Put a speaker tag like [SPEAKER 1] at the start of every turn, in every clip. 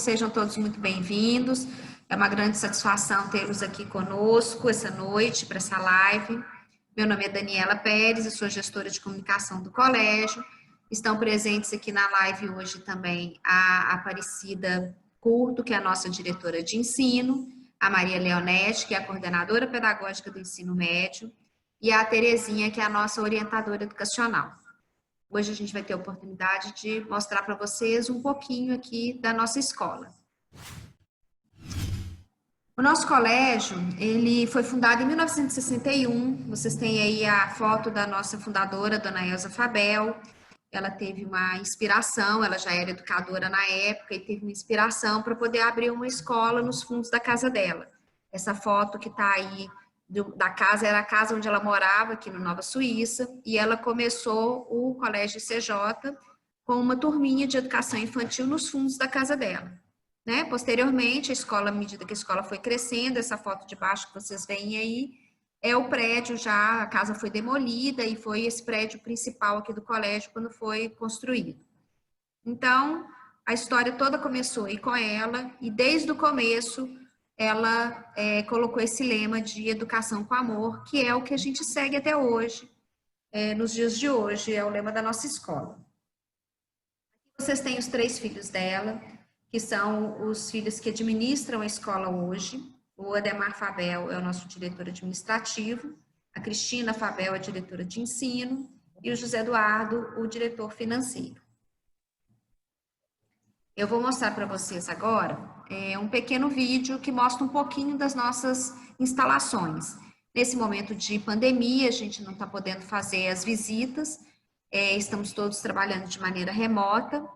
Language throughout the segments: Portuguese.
[SPEAKER 1] sejam todos muito bem-vindos. É uma grande satisfação tê-los aqui conosco essa noite, para essa live. Meu nome é Daniela Pérez, eu sou gestora de comunicação do colégio. Estão presentes aqui na live hoje também a Aparecida Curto, que é a nossa diretora de ensino, a Maria Leonete, que é a coordenadora pedagógica do ensino médio, e a Terezinha, que é a nossa orientadora educacional. Hoje a gente vai ter a oportunidade de mostrar para vocês um pouquinho aqui da nossa escola. O nosso colégio, ele foi fundado em 1961, vocês têm aí a foto da nossa fundadora, Dona Elza Fabel. Ela teve uma inspiração, ela já era educadora na época e teve uma inspiração para poder abrir uma escola nos fundos da casa dela. Essa foto que está aí da casa era a casa onde ela morava, aqui no Nova Suíça, e ela começou o Colégio CJ com uma turminha de educação infantil nos fundos da casa dela. Né? Posteriormente, a escola, à medida que a escola foi crescendo, essa foto de baixo que vocês veem aí, é o prédio já, a casa foi demolida e foi esse prédio principal aqui do colégio quando foi construído. Então, a história toda começou aí com ela e desde o começo ela colocou esse lema de educação com amor, que é o que a gente segue até hoje, nos dias de hoje, é o lema da nossa escola. Vocês têm os 3 filhos dela, que são os filhos que administram a escola hoje. O Ademar Fabel é o nosso diretor administrativo, a Cristina Fabel é a diretora de ensino e o José Eduardo, o diretor financeiro. Eu vou mostrar para vocês agora um pequeno vídeo que mostra um pouquinho das nossas instalações. Nesse momento de pandemia, a gente não está podendo fazer as visitas, estamos todos trabalhando de maneira remota,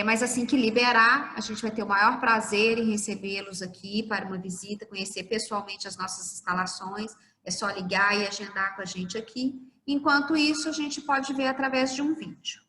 [SPEAKER 1] mas assim que liberar, a gente vai ter o maior prazer em recebê-los aqui para uma visita, conhecer pessoalmente as nossas instalações, é só ligar e agendar com a gente aqui. Enquanto isso, a gente pode ver através de um vídeo.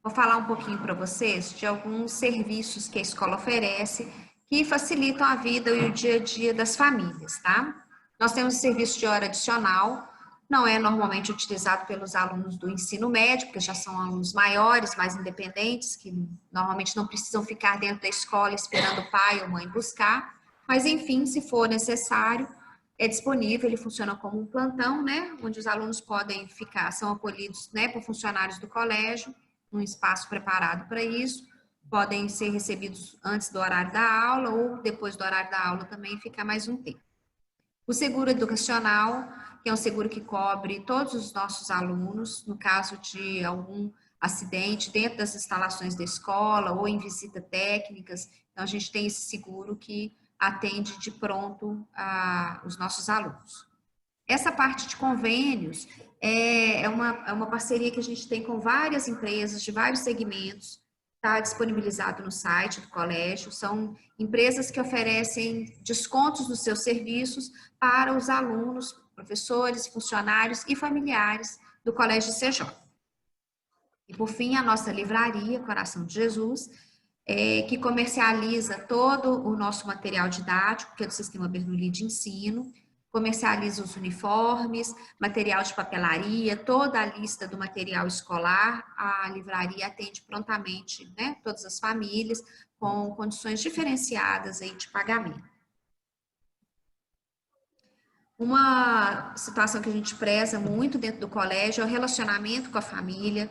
[SPEAKER 1] Vou falar um pouquinho para vocês de alguns serviços que a escola oferece que facilitam a vida e o dia a dia das famílias, tá? Nós temos o serviço de hora adicional, não é normalmente utilizado pelos alunos do ensino médio, porque já são alunos maiores, mais independentes, que normalmente não precisam ficar dentro da escola esperando o pai ou mãe buscar, mas enfim, se for necessário, é disponível, ele funciona como um plantão, né, onde os alunos podem ficar, são acolhidos, né, por funcionários do colégio, num espaço preparado para isso, podem ser recebidos antes do horário da aula ou depois do horário da aula também ficar mais um tempo. O seguro educacional, que é um seguro que cobre todos os nossos alunos, no caso de algum acidente dentro das instalações da escola ou em visita técnicas, então a gente tem esse seguro que atende de pronto os nossos alunos. Essa parte de convênios é uma parceria que a gente tem com várias empresas de vários segmentos, está disponibilizado no site do colégio, são empresas que oferecem descontos nos seus serviços para os alunos, professores, funcionários e familiares do Colégio CJ. E por fim, a nossa livraria, Coração de Jesus, que comercializa todo o nosso material didático, que é do Sistema Bernoulli de Ensino, comercializa os uniformes, material de papelaria, toda a lista do material escolar. A livraria atende prontamente, né, todas as famílias, com condições diferenciadas aí de pagamento. Uma situação que a gente preza muito dentro do colégio é o relacionamento com a família.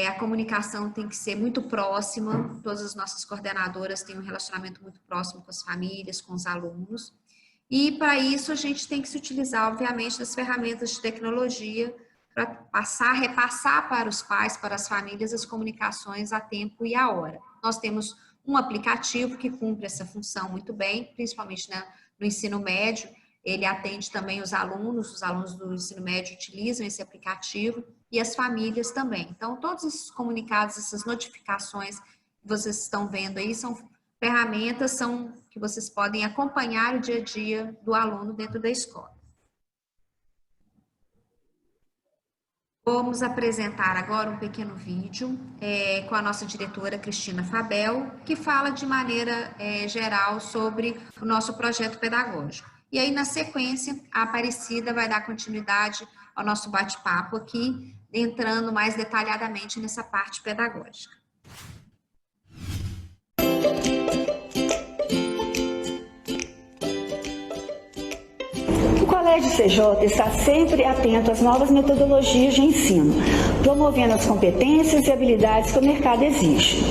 [SPEAKER 1] A comunicação tem que ser muito próxima, todas as nossas coordenadoras têm um relacionamento muito próximo com as famílias, com os alunos. E para isso a gente tem que se utilizar, obviamente, das ferramentas de tecnologia para repassar para os pais, para as famílias, as comunicações a tempo e a hora. Nós temos um aplicativo que cumpre essa função muito bem, principalmente no ensino médio. Ele atende também os alunos do ensino médio utilizam esse aplicativo e as famílias também. Então, todos esses comunicados, essas notificações que vocês estão vendo aí são ferramentas que vocês podem acompanhar o dia a dia do aluno dentro da escola. Vamos apresentar agora um pequeno vídeo com a nossa diretora Cristina Fabel, que fala de maneira geral sobre o nosso projeto pedagógico. E aí, na sequência, a Aparecida vai dar continuidade ao nosso bate-papo aqui, entrando mais detalhadamente nessa parte pedagógica.
[SPEAKER 2] O Colégio CJ está sempre atento às novas metodologias de ensino, promovendo as competências e habilidades que o mercado exige.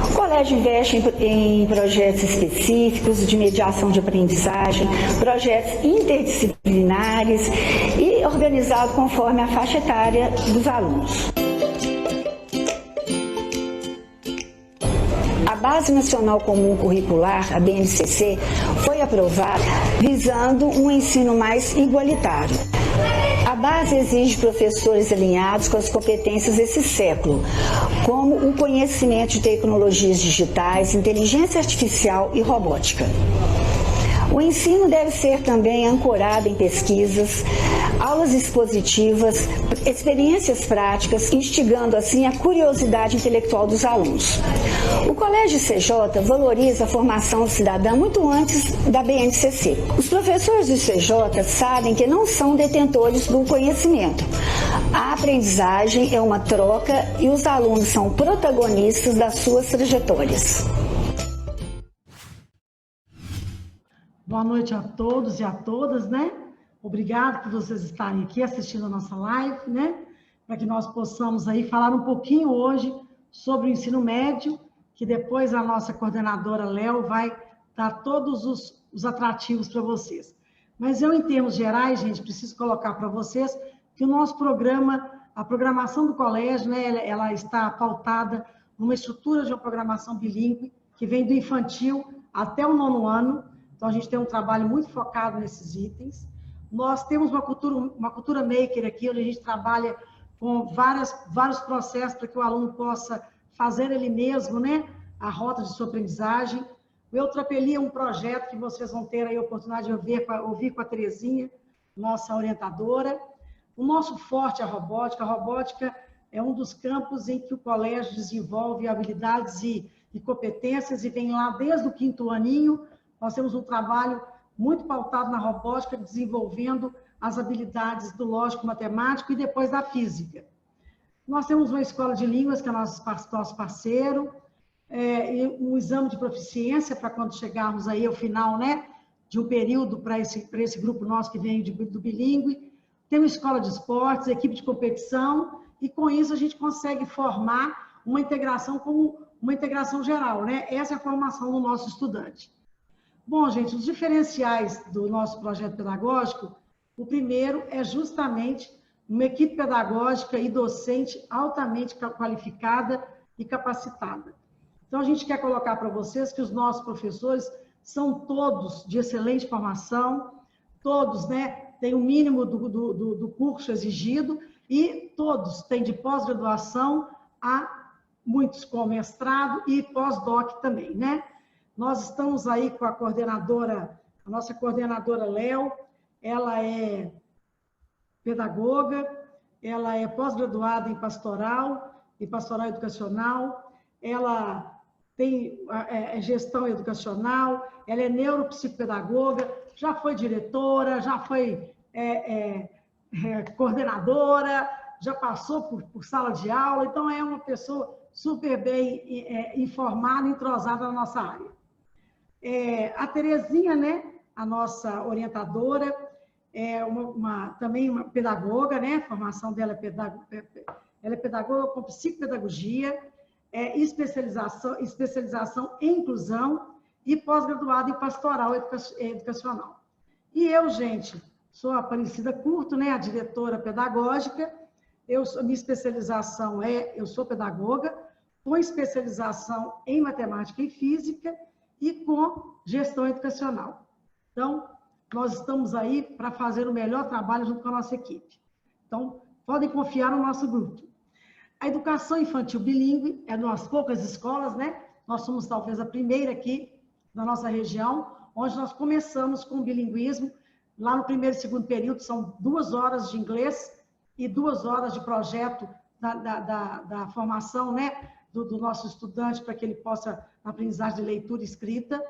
[SPEAKER 2] O colégio investe em projetos específicos de mediação de aprendizagem, projetos interdisciplinares e organizado conforme a faixa etária dos alunos. A Base Nacional Comum Curricular, a BNCC, foi aprovada visando um ensino mais igualitário. A base exige professores alinhados com as competências desse século, como o conhecimento de tecnologias digitais, inteligência artificial e robótica. O ensino deve ser também ancorado em pesquisas, aulas expositivas, experiências práticas, instigando assim a curiosidade intelectual dos alunos. O Colégio CJ valoriza a formação cidadã muito antes da BNCC. Os professores do CJ sabem que não são detentores do conhecimento. A aprendizagem é uma troca e os alunos são protagonistas das suas trajetórias.
[SPEAKER 3] Boa noite a todos e a todas, né? Obrigado por vocês estarem aqui assistindo a nossa live, né? Para que nós possamos aí falar um pouquinho hoje sobre o ensino médio, que depois a nossa coordenadora Léo vai dar todos os atrativos para vocês. Mas eu, em termos gerais, gente, preciso colocar para vocês que o nosso programa, a programação do colégio, né? Ela está pautada numa estrutura de uma programação bilíngue, que vem do infantil até o 9º ano. Então, a gente tem um trabalho muito focado nesses itens. Nós temos uma cultura maker aqui, onde a gente trabalha com vários processos para que o aluno possa fazer ele mesmo, né, a rota de sua aprendizagem. O Eu Tropeli é um projeto que vocês vão ter aí a oportunidade de ouvir com a Terezinha, nossa orientadora. O nosso forte é a robótica. A robótica é um dos campos em que o colégio desenvolve habilidades e competências e vem lá desde o 5º aninho. Nós temos um trabalho muito pautado na robótica, desenvolvendo as habilidades do lógico-matemático e depois da física. Nós temos uma escola de línguas, que é nosso parceiro, e um exame de proficiência para quando chegarmos aí ao final, né, de um período para esse grupo nosso que vem do bilíngue. Temos escola de esportes, equipe de competição, e com isso a gente consegue formar uma integração como uma integração geral, né? Essa é a formação do nosso estudante. Bom, gente, os diferenciais do nosso projeto pedagógico, o primeiro é justamente uma equipe pedagógica e docente altamente qualificada e capacitada. Então, a gente quer colocar para vocês que os nossos professores são todos de excelente formação, todos, né, têm o mínimo do curso exigido e todos têm de pós-graduação a muitos com mestrado e pós-doc também, né? Nós estamos aí com a coordenadora, a nossa coordenadora Léo, ela é pedagoga, ela é pós-graduada em pastoral educacional, ela tem gestão educacional, ela é neuropsicopedagoga, já foi diretora, já foi coordenadora, já passou por sala de aula, então é uma pessoa super bem informada, entrosada na nossa área. A Terezinha, né, a nossa orientadora, também uma pedagoga, né, a formação dela ela é pedagoga com psicopedagogia, especialização em inclusão e pós-graduada em pastoral educacional. E eu, gente, sou a Aparecida Curto, né, a diretora pedagógica. Minha especialização eu sou pedagoga, com especialização em matemática e física e com gestão educacional. Então, nós estamos aí para fazer o melhor trabalho junto com a nossa equipe. Então, podem confiar no nosso grupo. A educação infantil bilíngue é nas poucas escolas, né? Nós somos talvez a primeira aqui na nossa região, onde nós começamos com o bilinguismo. Lá no primeiro e segundo período são 2 horas de inglês e 2 horas de projeto da formação, né, do nosso estudante, para que ele possa aprendizagem de leitura e escrita.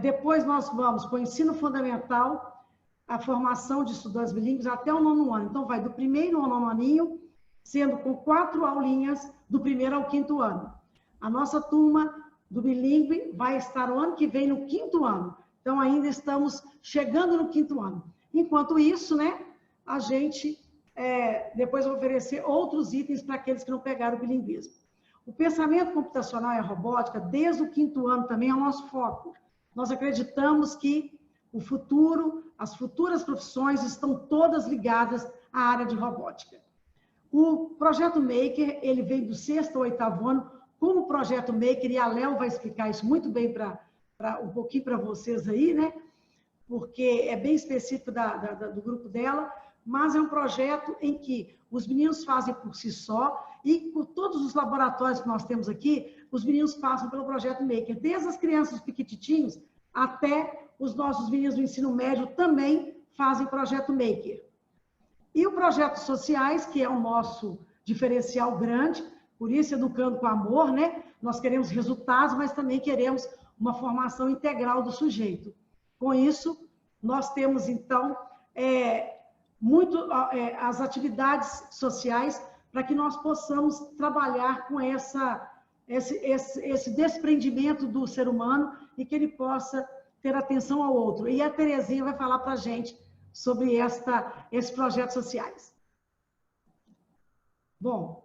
[SPEAKER 3] Depois nós vamos com o ensino fundamental, a formação de estudantes bilíngues até o 9º ano. Então, vai do primeiro ao 9º aninho, sendo com 4 aulinhas do primeiro ao 5º ano. A nossa turma do bilíngue vai estar o ano que vem no 5º ano. Então, ainda estamos chegando no 5º ano. Enquanto isso, né, a gente depois vai oferecer outros itens para aqueles que não pegaram o bilinguismo. O pensamento computacional e a robótica, desde o 5º ano, também é o nosso foco. Nós acreditamos que o futuro, as futuras profissões estão todas ligadas à área de robótica. O projeto Maker, ele vem do 6º ao 8º ano, como projeto Maker, e a Léo vai explicar isso muito bem um pouquinho para vocês aí, né? Porque é bem específico do grupo dela, mas é um projeto em que os meninos fazem por si só e por todos os laboratórios que nós temos aqui, os meninos passam pelo projeto Maker, desde as crianças pequititinhos até os nossos meninos do ensino médio também fazem projeto Maker. E o projeto Sociais, que é o nosso diferencial grande, por isso Educando com Amor, né? Nós queremos resultados, mas também queremos uma formação integral do sujeito. Com isso, nós temos, então, as atividades sociais para que nós possamos trabalhar com esse desprendimento do ser humano e que ele possa ter atenção ao outro. E a Terezinha vai falar para a gente sobre esses projetos sociais. Bom,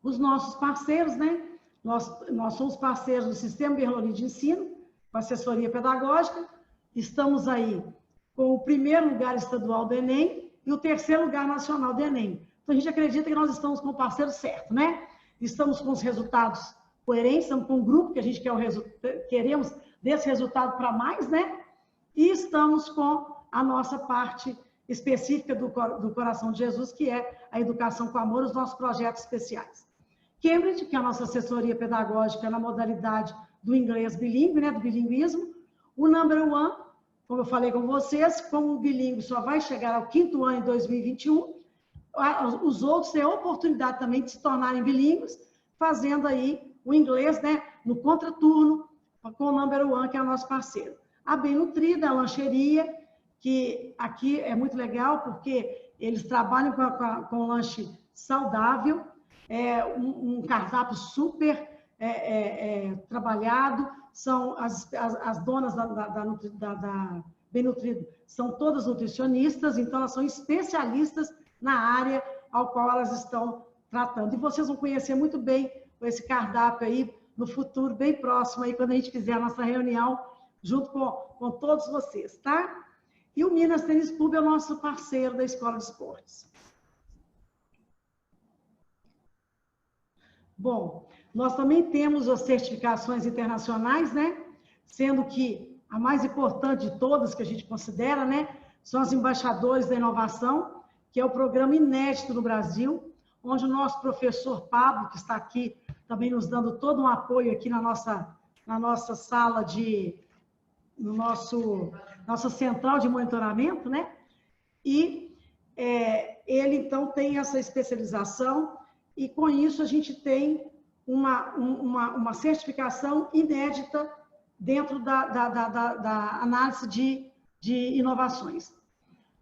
[SPEAKER 3] os nossos parceiros, né? Nós somos parceiros do Sistema Bernoulli de Ensino, com assessoria pedagógica, estamos aí com o 1º lugar estadual do Enem e o 3º lugar nacional do Enem. Então, a gente acredita que nós estamos com o parceiro certo, né? Estamos com os resultados coerentes, estamos com um grupo que a gente queremos desse resultado para mais, né? E estamos com a nossa parte específica do Coração de Jesus, que é a Educação com Amor, os nossos projetos especiais. Cambridge, que é a nossa assessoria pedagógica na modalidade do inglês bilíngue, né? Do bilinguismo. O Number One, como eu falei com vocês, como o bilíngue só vai chegar ao 5º ano em 2021, os outros têm a oportunidade também de se tornarem bilíngues, fazendo aí o inglês, né, no contraturno, com o Number One, que é o nosso parceiro. A Bem Nutrida, a lancheria, que aqui é muito legal, porque eles trabalham com lanche saudável, um cardápio super trabalhado, são as donas da Bem Nutrido, são todas nutricionistas, então elas são especialistas na área ao qual elas estão tratando. E vocês vão conhecer muito bem esse cardápio aí no futuro, bem próximo, aí, quando a gente fizer a nossa reunião, junto com todos vocês, tá? E o Minas Tênis Clube é o nosso parceiro da Escola de Esportes. Bom, nós também temos as certificações internacionais, né? Sendo que a mais importante de todas, que a gente considera, né? São os embaixadores da inovação, que é o programa inédito no Brasil, onde o nosso professor Pablo, que está aqui também nos dando todo um apoio aqui na nossa sala nossa central de monitoramento, né? E ele, então, tem essa especialização e, com isso, a gente tem uma certificação inédita dentro da análise de inovações.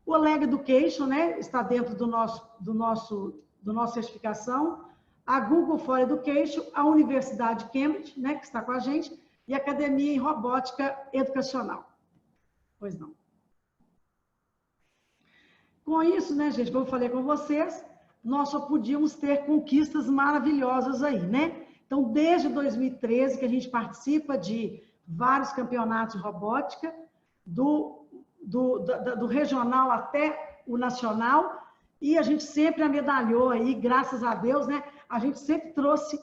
[SPEAKER 3] O Aleg Education, né, está dentro do nossa certificação, a Google for Education, a Universidade de Cambridge, né, que está com a gente, e a Academia em Robótica Educacional. Pois não. Com isso, né, gente, como eu falei com vocês, nós só podíamos ter conquistas maravilhosas aí, né? Então, desde 2013, que a gente participa de vários campeonatos de robótica, do regional até o nacional, e a gente sempre amedalhou aí, graças a Deus, né? A gente sempre trouxe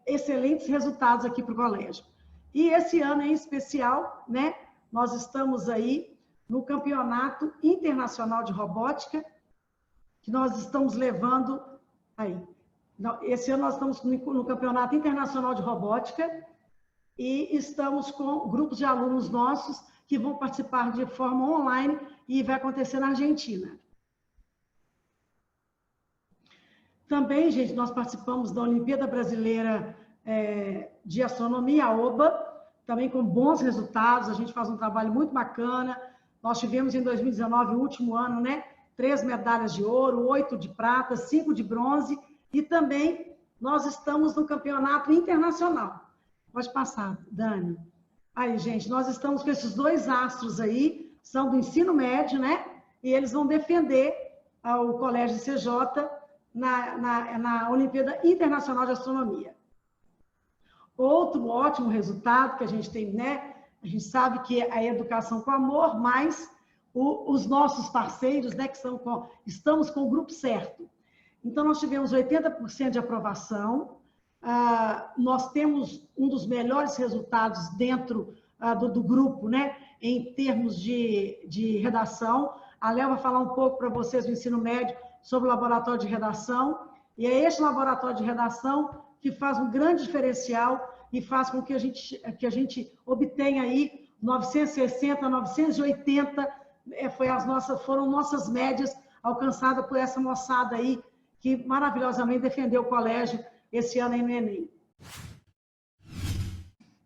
[SPEAKER 3] excelentes resultados aqui para o colégio. E esse ano em especial, né? Nós estamos aí no Campeonato Internacional de Robótica, que nós estamos levando aí. Esse ano nós estamos no Campeonato Internacional de Robótica e estamos com grupos de alunos nossos que vão participar de forma online e vai acontecer na Argentina. Também, gente, nós participamos da Olimpíada Brasileira de Astronomia, a OBA, também com bons resultados, a gente faz um trabalho muito bacana. Nós tivemos em 2019, o último ano, né, 3 medalhas de ouro, 8 de prata, 5 de bronze, e também nós estamos no campeonato internacional. Pode passar, Dani. Aí, gente, nós estamos com esses 2 astros aí, são do ensino médio, né, e eles vão defender o Colégio CJ na Olimpíada Internacional de Astronomia. Outro ótimo resultado que a gente tem, né? A gente sabe que é a educação com amor, mas os nossos parceiros, né? Estamos com o grupo certo. Então, nós tivemos 80% de aprovação. Nós temos um dos melhores resultados dentro do grupo, né? Em termos de redação. A Léo vai falar um pouco para vocês do ensino médio sobre o laboratório de redação. E é este laboratório de redação que faz um grande diferencial e faz com que a gente obtenha aí 960, 980, foram nossas médias alcançadas por essa moçada aí, que maravilhosamente defendeu o colégio esse ano aí no Enem.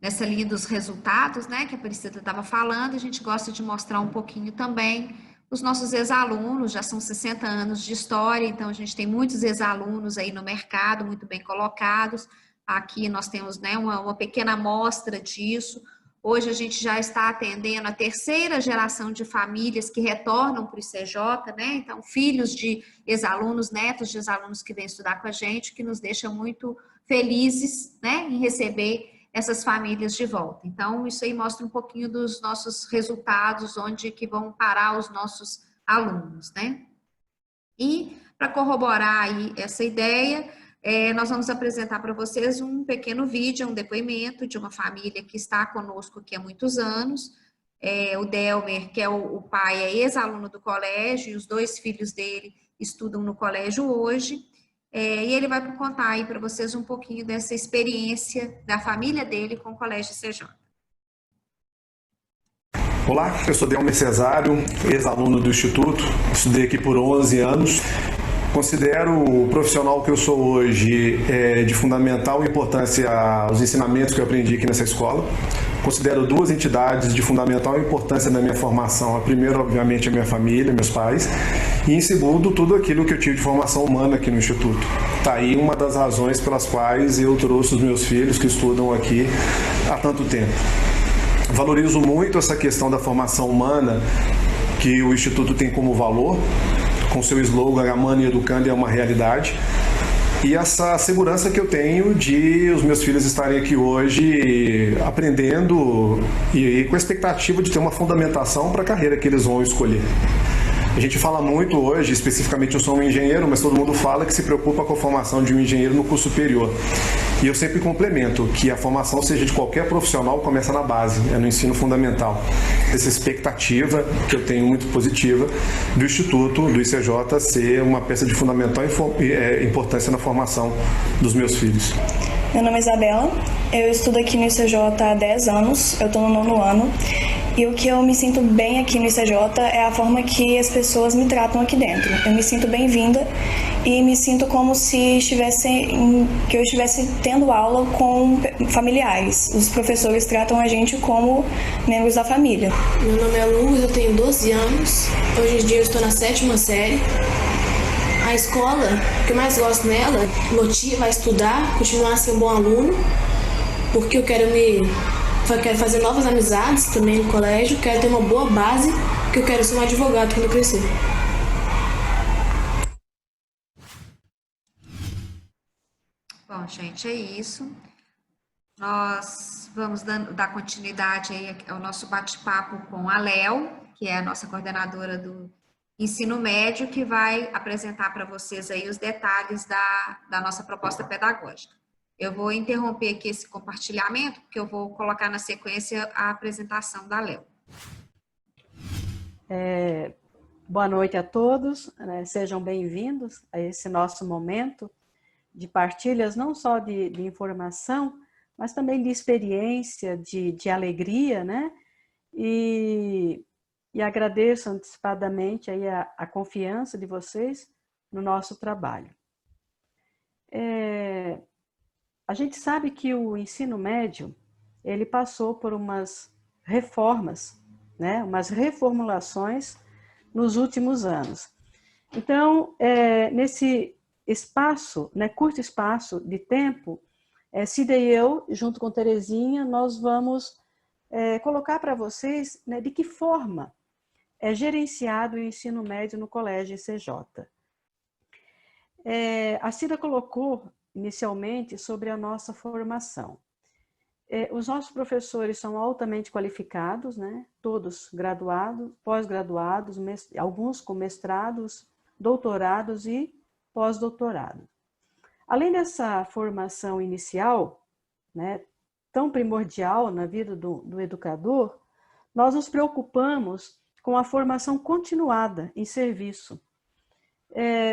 [SPEAKER 1] Nessa linha dos resultados, né, que a Priscila estava falando, a gente gosta de mostrar um pouquinho também os nossos ex-alunos. Já são 60 anos de história, então a gente tem muitos ex-alunos aí no mercado, muito bem colocados. Aqui nós temos, né, uma pequena amostra disso. Hoje a gente já está atendendo a 3ª geração de famílias que retornam para o ICJ, né? Então, filhos de ex-alunos, netos de ex-alunos que vêm estudar com a gente, que nos deixa muito felizes, né, em receber essas famílias de volta. Então, isso aí mostra um pouquinho dos nossos resultados, onde que vão parar os nossos alunos, né? E, para corroborar aí essa ideia, nós vamos apresentar para vocês um pequeno vídeo, um depoimento de uma família que está conosco aqui há muitos anos. O Delmer, que é o pai, é ex-aluno do colégio, e os 2 filhos dele estudam no colégio hoje. E ele vai contar aí para vocês um pouquinho dessa experiência da família dele com o Colégio CJ.
[SPEAKER 4] Olá, eu sou Delmer Cesário, ex-aluno do Instituto, estudei aqui por 11 anos. Considero o profissional que eu sou hoje de fundamental importância aos ensinamentos que eu aprendi aqui nessa escola. considero duas entidades de fundamental importância na minha formação. A primeira, obviamente, é a minha família, meus pais, e em segundo, tudo aquilo que eu tive de formação humana aqui no Instituto. Está aí uma das razões pelas quais eu trouxe os meus filhos que estudam aqui há tanto tempo. Valorizo muito essa questão da formação humana que o Instituto tem como valor, com seu slogan Amando e Educando é uma realidade. E essa segurança que eu tenho de os meus filhos estarem aqui hoje aprendendo e com a expectativa de ter uma fundamentação para a carreira que eles vão escolher. A gente fala muito hoje, especificamente eu sou um engenheiro, mas todo mundo fala que se preocupa com a formação de um engenheiro no curso superior. E eu sempre complemento que a formação, seja de qualquer profissional, começa na base, é no ensino fundamental. Essa expectativa que eu tenho muito positiva do Instituto, do ICJ, ser uma peça de fundamental importância na formação dos meus filhos.
[SPEAKER 5] Meu nome é Isabela, eu estudo aqui no ICJ há 10 anos, eu estou no 9º ano. E o que eu me sinto bem aqui no ICJ é a forma que as pessoas me tratam aqui dentro. Eu me sinto bem-vinda e me sinto como se que eu estivesse tendo aula com familiares. Os professores tratam a gente como membros da família.
[SPEAKER 6] Meu nome é Lu, eu tenho 12 anos. Hoje em dia eu estou na 7ª série. A escola, o que eu mais gosto nela, motiva a estudar, continuar a ser um bom aluno, porque eu quero fazer novas amizades também no colégio, quero ter uma boa base, porque eu quero ser um advogado quando eu crescer.
[SPEAKER 1] Bom, gente, é isso. Nós vamos dar continuidade aí ao nosso bate-papo com a Léo, que é a nossa coordenadora do ensino médio, que vai apresentar para vocês aí os detalhes da nossa proposta pedagógica. Eu vou interromper aqui esse compartilhamento, porque eu vou colocar na sequência a apresentação da Léo.
[SPEAKER 7] Boa noite a todos, né? Sejam bem-vindos a esse nosso momento de partilhas, não só de informação, mas também de experiência, de alegria, né? E agradeço antecipadamente aí a confiança de vocês no nosso trabalho. A gente sabe que o ensino médio, ele passou por umas reformas, né? Umas reformulações nos últimos anos. Então, nesse espaço, né, curto espaço de tempo, Cida e eu, junto com Terezinha, nós vamos colocar para vocês, né, de que forma é gerenciado o ensino médio no Colégio ICJ. A Cida colocou inicialmente sobre a nossa formação. Os nossos professores são altamente qualificados, né? Todos graduados, pós-graduados, alguns com mestrados, doutorados e pós-doutorado. Além dessa formação inicial, né, tão primordial na vida do educador, nós nos preocupamos com a formação continuada em serviço.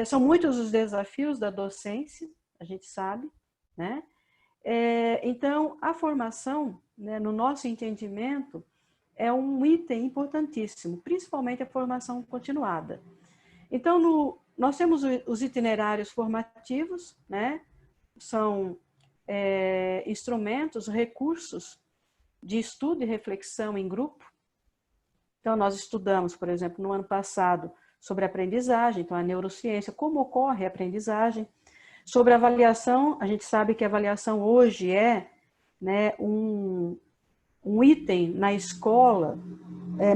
[SPEAKER 7] São muitos os desafios da docência, a gente sabe, né? Então, a formação, né, no nosso entendimento, é um item importantíssimo, principalmente a formação continuada. Então, nós temos os itinerários formativos, né? São instrumentos, recursos de estudo e reflexão em grupo. Então, nós estudamos, por exemplo, no ano passado, sobre aprendizagem, então a neurociência, como ocorre a aprendizagem. Sobre avaliação, a gente sabe que a avaliação hoje é, né, um item na escola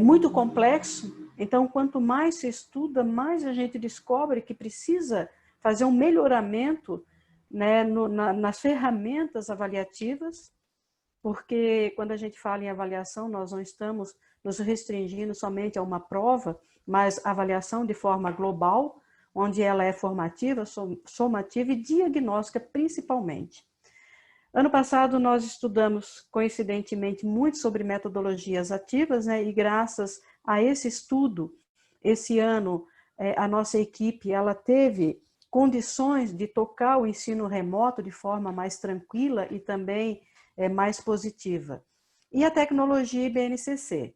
[SPEAKER 7] muito complexo. Então, quanto mais se estuda, mais a gente descobre que precisa fazer um melhoramento, né, nas ferramentas avaliativas, porque quando a gente fala em avaliação, nós não estamos nos restringindo somente a uma prova, mas avaliação de forma global, onde ela é formativa, somativa e diagnóstica principalmente. Ano passado nós estudamos, coincidentemente, muito sobre metodologias ativas, né? E graças a esse estudo, esse ano, a nossa equipe ela teve condições de tocar o ensino remoto de forma mais tranquila e também mais positiva. E a tecnologia e BNCC.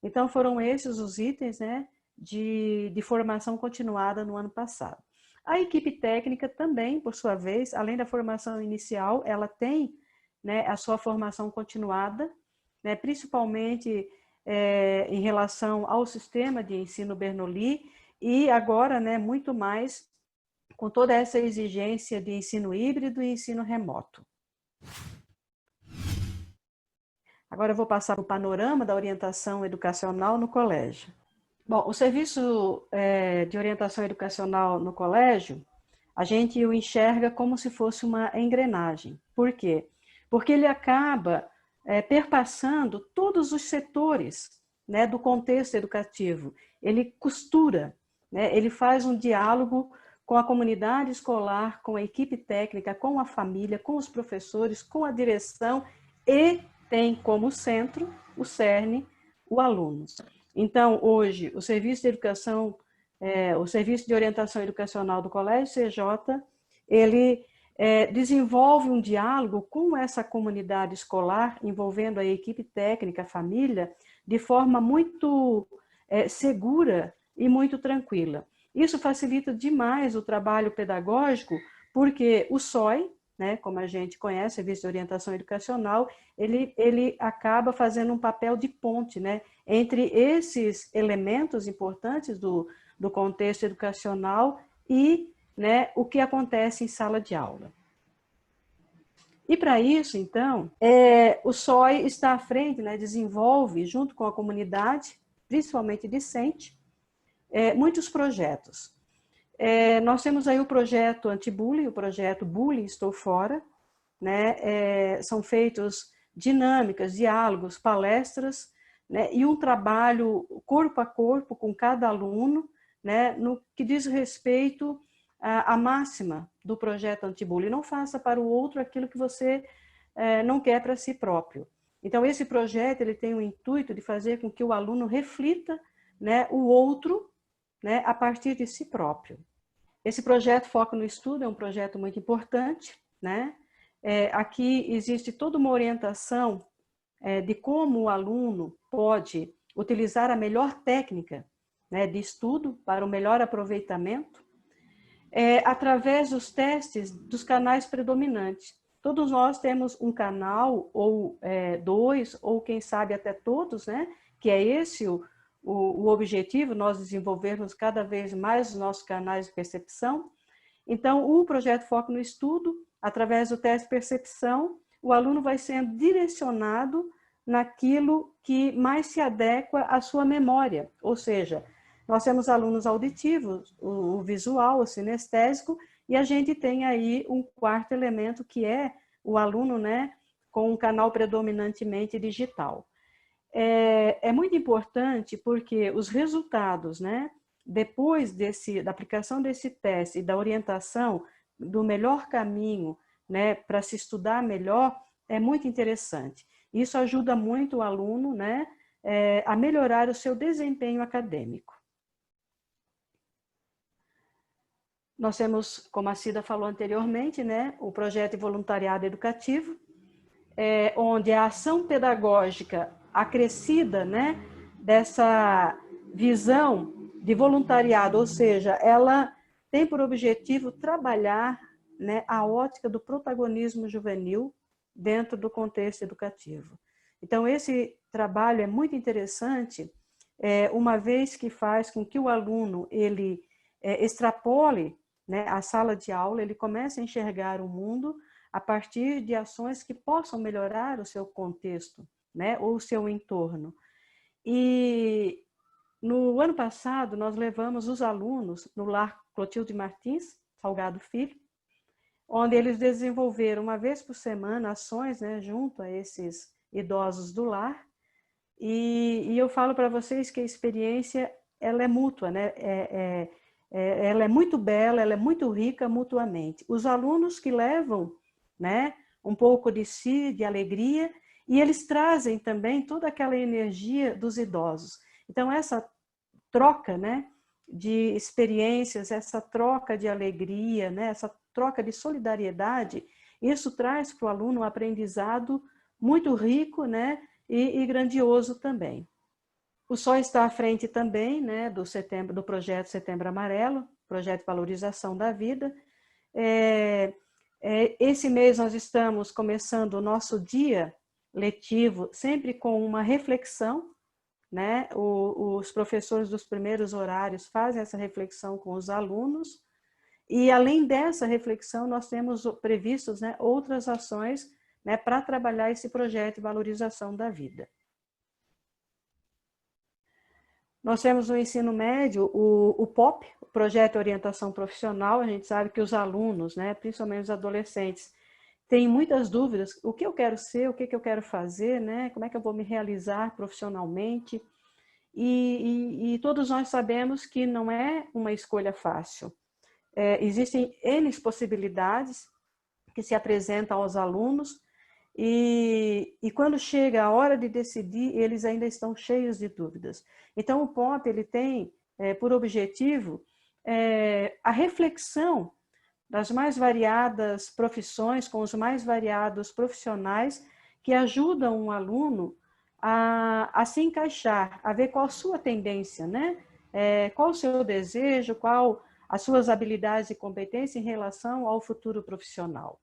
[SPEAKER 7] Então foram esses os itens, né, de formação continuada no ano passado. A equipe técnica também, por sua vez, além da formação inicial, ela tem, né, a sua formação continuada né, principalmente em relação ao sistema de ensino Bernoulli e agora, né, muito mais com toda essa exigência de ensino híbrido e ensino remoto. Agora eu vou passar para o panorama da orientação educacional no colégio. Bom, o serviço de orientação educacional no colégio, a gente o enxerga como se fosse uma engrenagem. Por quê? Porque ele acaba perpassando todos os setores, né, do contexto educativo. Ele costura, né, ele faz um diálogo com a comunidade escolar, com a equipe técnica, com a família, com os professores, com a direção e tem como centro, o cerne, o aluno. Então, hoje, o serviço de educação, o serviço de orientação educacional do Colégio CJ, ele desenvolve um diálogo com essa comunidade escolar, envolvendo a equipe técnica, a família, de forma muito segura e muito tranquila. Isso facilita demais o trabalho pedagógico, porque o SOI, né, como a gente conhece, Serviço de Orientação Educacional, ele acaba fazendo um papel de ponte, né, entre esses elementos importantes do contexto educacional e, né, o que acontece em sala de aula. E para isso, então, o SOI está à frente, né, desenvolve, junto com a comunidade, principalmente discente, muitos projetos. Nós temos aí o projeto anti-bullying, o projeto Bullying Estou Fora, né? São feitos dinâmicas, diálogos, palestras, né? E um trabalho corpo a corpo com cada aluno, né? No que diz respeito à máxima do projeto anti-bullying. Não faça para o outro aquilo que você não quer para si próprio. Então, esse projeto ele tem o intuito de fazer com que o aluno reflita, né, o outro, né, a partir de si próprio. Esse projeto Foco no Estudo é um projeto muito importante, né? Aqui existe toda uma orientação de como o aluno pode utilizar a melhor técnica, né, de estudo para o melhor aproveitamento, através dos testes dos canais predominantes. Todos nós temos um canal, ou dois, ou quem sabe até todos, né? Que é esse o objetivo, nós desenvolvermos cada vez mais os nossos canais de percepção. Então, o projeto Foco no Estudo, através do teste de percepção, o aluno vai sendo direcionado naquilo que mais se adequa à sua memória. Ou seja, nós temos alunos auditivos, o visual, o sinestésico, e a gente tem aí um quarto elemento, que é o aluno, né, com um canal predominantemente digital. É muito importante porque os resultados, né, depois da aplicação desse teste e da orientação do melhor caminho, né, para se estudar melhor, é muito interessante. Isso ajuda muito o aluno, né, a melhorar o seu desempenho acadêmico. Nós temos, como a Cida falou anteriormente, né, o projeto de voluntariado educativo, onde a ação pedagógica acrescida, né, dessa visão de voluntariado, ou seja, ela tem por objetivo trabalhar, né, a ótica do protagonismo juvenil dentro do contexto educativo. Então, esse trabalho é muito interessante, uma vez que faz com que o aluno ele extrapole, né, a sala de aula, ele comece a enxergar o mundo a partir de ações que possam melhorar o seu contexto, né, ou o seu entorno. E no ano passado, nós levamos os alunos no Lar Clotilde Martins, Salgado Filho, onde eles desenvolveram uma vez por semana ações, né, junto a esses idosos do lar. E eu falo para vocês que a experiência ela é mútua, né? Ela é muito bela, ela é muito rica mutuamente. Os alunos que levam, né, um pouco de si, de alegria, e eles trazem também toda aquela energia dos idosos. Então, essa troca, né, de experiências, essa troca de alegria, né, essa troca de solidariedade, isso traz para o aluno um aprendizado muito rico, né, e grandioso também. O SOI está à frente também, né, do projeto Setembro Amarelo, projeto de valorização da vida. Esse mês nós estamos começando o nosso dia letivo, sempre com uma reflexão, né? Os professores dos primeiros horários fazem essa reflexão com os alunos, e além dessa reflexão, nós temos previstos, né, outras ações, né, para trabalhar esse projeto de valorização da vida. Nós temos no ensino médio o POP, o Projeto de Orientação Profissional. A gente sabe que os alunos, né, principalmente os adolescentes, têm muitas dúvidas: o que eu quero ser, o que eu quero fazer, né, como é que eu vou me realizar profissionalmente. E todos nós sabemos que não é uma escolha fácil. Existem N possibilidades que se apresentam aos alunos, e quando chega a hora de decidir, eles ainda estão cheios de dúvidas. Então, o POP ele tem por objetivo a reflexão das mais variadas profissões, com os mais variados profissionais, que ajudam um aluno a se encaixar, a ver qual a sua tendência, né? Qual o seu desejo, qual as suas habilidades e competências em relação ao futuro profissional.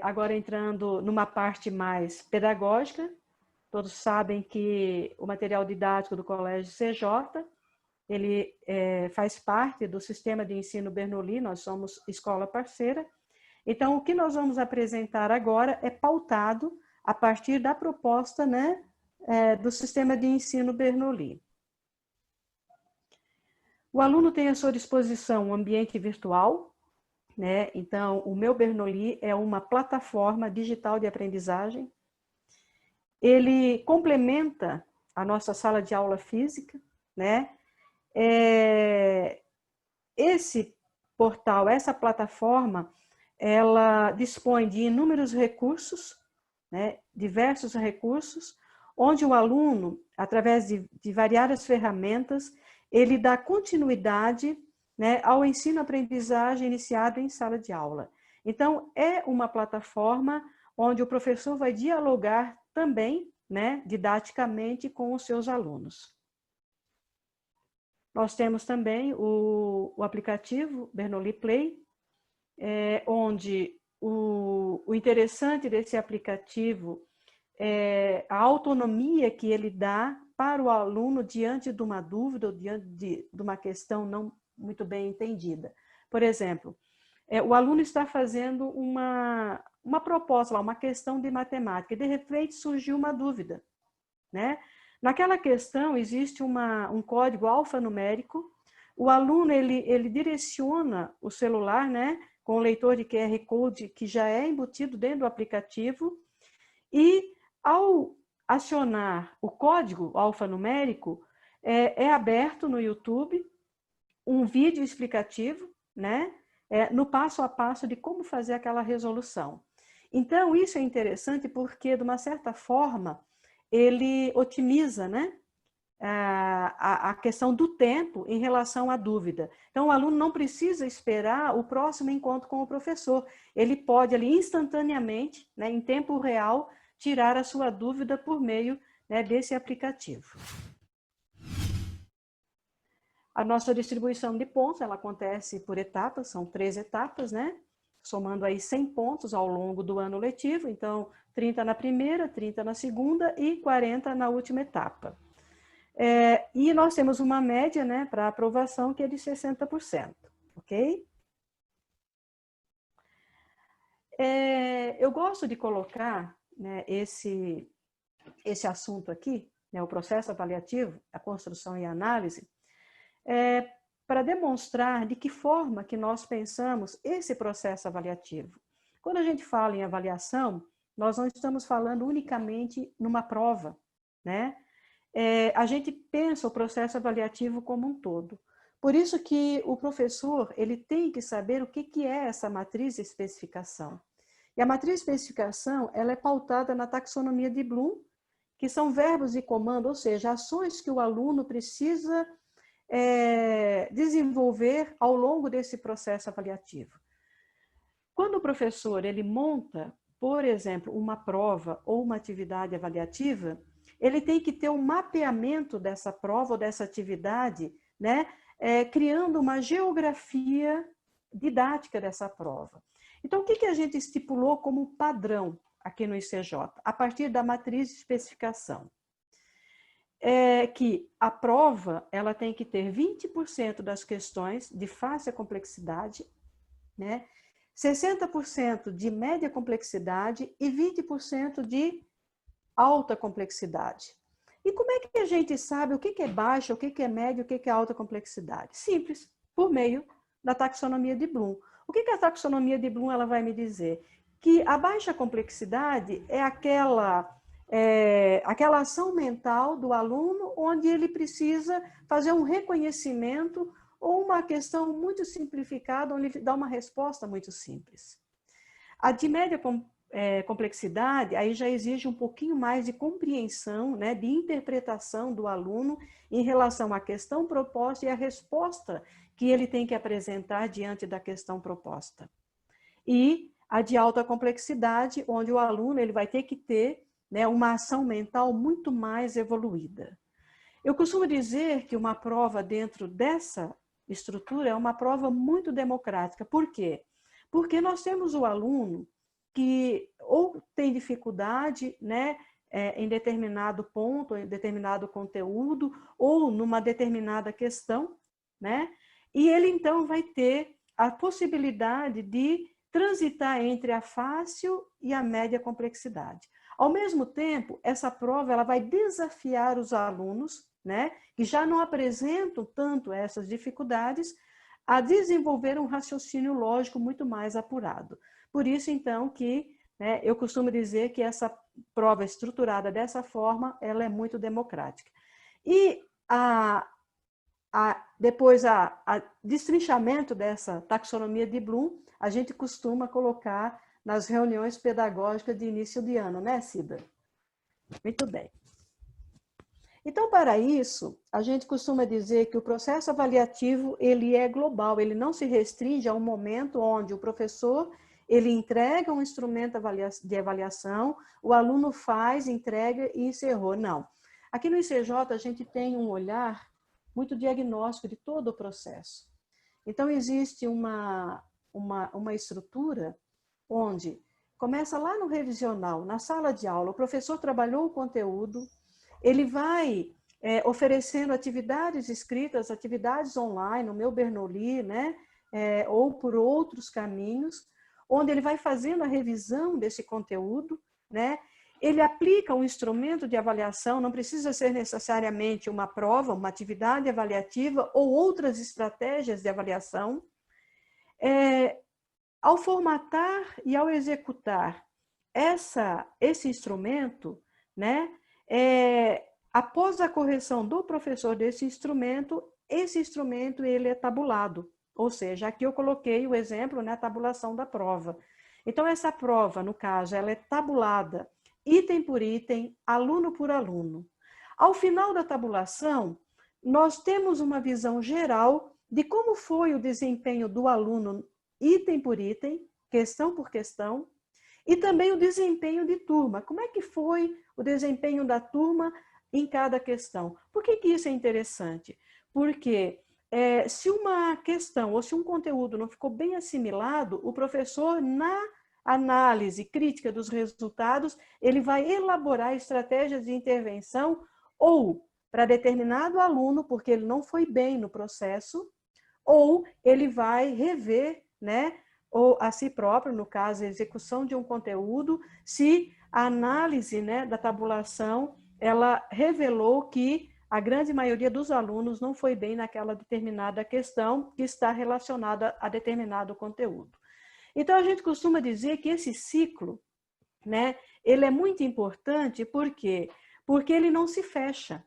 [SPEAKER 7] Agora entrando numa parte mais pedagógica, todos sabem que o material didático do Colégio CJ, ele faz parte do sistema de ensino Bernoulli, nós somos escola parceira. Então, o que nós vamos apresentar agora é pautado a partir da proposta, né, do sistema de ensino Bernoulli. O aluno tem à sua disposição um ambiente virtual, né? Então, o meu Bernoulli é uma plataforma digital de aprendizagem. Ele complementa a nossa sala de aula física, né? Esse portal, essa plataforma, ela dispõe de inúmeros recursos, né? Diversos recursos, onde o aluno, através de variadas ferramentas, ele dá continuidade, né, ao ensino-aprendizagem iniciado em sala de aula. Então, é uma plataforma onde o professor vai dialogar também, né, didaticamente com os seus alunos. Nós temos também o aplicativo Bernoulli Play, onde o interessante desse aplicativo é a autonomia que ele dá para o aluno diante de uma dúvida ou diante de uma questão não muito bem entendida. Por exemplo, o aluno está fazendo uma proposta, uma questão de matemática, e de repente surgiu uma dúvida, né? Naquela questão existe um código alfanumérico. O aluno ele direciona o celular, né, com o leitor de QR Code que já é embutido dentro do aplicativo, e ao acionar o código alfanumérico, é aberto no YouTube um vídeo explicativo, né, no passo a passo de como fazer aquela resolução. Então, isso é interessante porque, de uma certa forma, ele otimiza, né, a questão do tempo em relação à dúvida. Então, o aluno não precisa esperar o próximo encontro com o professor. Ele pode, ali, instantaneamente, né, em tempo real, tirar a sua dúvida por meio, né, desse aplicativo. A nossa distribuição de pontos, ela acontece por etapas, são 3 etapas, né? Somando aí 100 pontos ao longo do ano letivo, então 30 na primeira, 30 na segunda e 40 na última etapa. E nós temos uma média, né, para aprovação que é de 60%, ok? Eu gosto de colocar, né, esse assunto aqui, né, o processo avaliativo, a construção e a análise, para demonstrar de que forma que nós pensamos esse processo avaliativo. Quando a gente fala em avaliação, nós não estamos falando unicamente numa prova, né? A gente pensa o processo avaliativo como um todo. Por isso que o professor ele tem que saber o que é essa matriz de especificação. E a matriz de especificação ela é pautada na taxonomia de Bloom, que são verbos de comando, ou seja, ações que o aluno precisa desenvolver ao longo desse processo avaliativo. Quando o professor ele monta, por exemplo, uma prova ou uma atividade avaliativa, ele tem que ter um mapeamento dessa prova ou dessa atividade, né, criando uma geografia didática dessa prova. Então, o que a gente estipulou como padrão aqui no ICJ, a partir da matriz de especificação? É que a prova ela tem que ter 20% das questões de fácil complexidade, né? 60% de média complexidade e 20% de alta complexidade. E como é que a gente sabe o que é baixa, o que é média, o que é alta complexidade? Simples, por meio da taxonomia de Bloom. O que a taxonomia de Bloom ela vai me dizer? Que a baixa complexidade é aquela ação mental do aluno onde ele precisa fazer um reconhecimento ou uma questão muito simplificada, onde ele dá uma resposta muito simples. A de média complexidade, aí já exige um pouquinho mais de compreensão, né, de interpretação do aluno em relação à questão proposta e à resposta que ele tem que apresentar diante da questão proposta. E a de alta complexidade, onde o aluno ele vai ter que ter, né, uma ação mental muito mais evoluída. Eu costumo dizer que uma prova dentro dessa estrutura é uma prova muito democrática. Por quê? Porque nós temos o aluno que ou tem dificuldade, né, em determinado ponto, em determinado conteúdo, ou numa determinada questão, né? E ele então vai ter a possibilidade de transitar entre a fácil e a média complexidade. Ao mesmo tempo, essa prova ela vai desafiar os alunos, né, que já não apresentam tanto essas dificuldades, a desenvolver um raciocínio lógico muito mais apurado. Por isso, então, que eu costumo dizer que essa prova estruturada dessa forma, ela é muito democrática. E depois, a destrinchamento dessa taxonomia de Bloom, a gente costuma colocar nas reuniões pedagógicas de início de ano, né, Cida? Muito bem. Então, para isso, a gente costuma dizer que o processo avaliativo ele é global, ele não se restringe a um momento onde o professor ele entrega um instrumento de avaliação, o aluno faz, entrega e encerrou. Não. Aqui no ICJ, a gente tem um olhar muito diagnóstico de todo o processo. Então, existe uma estrutura onde começa lá no revisional, na sala de aula, o professor trabalhou o conteúdo, ele vai oferecendo atividades escritas, atividades online, no meu Bernoulli, né? Ou por outros caminhos, onde ele vai fazendo a revisão desse conteúdo, né? Ele aplica um instrumento de avaliação, não precisa ser necessariamente uma prova, uma atividade avaliativa ou outras estratégias de avaliação. Ao formatar e ao executar esse instrumento, né? Após a correção do professor desse instrumento, esse instrumento ele é tabulado. Ou seja, aqui eu coloquei o exemplo, né, a tabulação da prova. Então, essa prova, no caso, ela é tabulada item por item, aluno por aluno. Ao final da tabulação, nós temos uma visão geral de como foi o desempenho do aluno item por item, questão por questão, e também o desempenho de turma. Como é que foi o desempenho da turma em cada questão? Por que isso é interessante? Porque se uma questão ou se um conteúdo não ficou bem assimilado, o professor, na análise crítica dos resultados, ele vai elaborar estratégias de intervenção ou para determinado aluno, porque ele não foi bem no processo, ou ele vai rever, né, ou a si próprio, no caso, a execução de um conteúdo, se a análise, né, da tabulação, ela revelou que a grande maioria dos alunos não foi bem naquela determinada questão que está relacionada a determinado conteúdo. Então, a gente costuma dizer que esse ciclo, né, ele é muito importante, por quê? Porque ele não se fecha.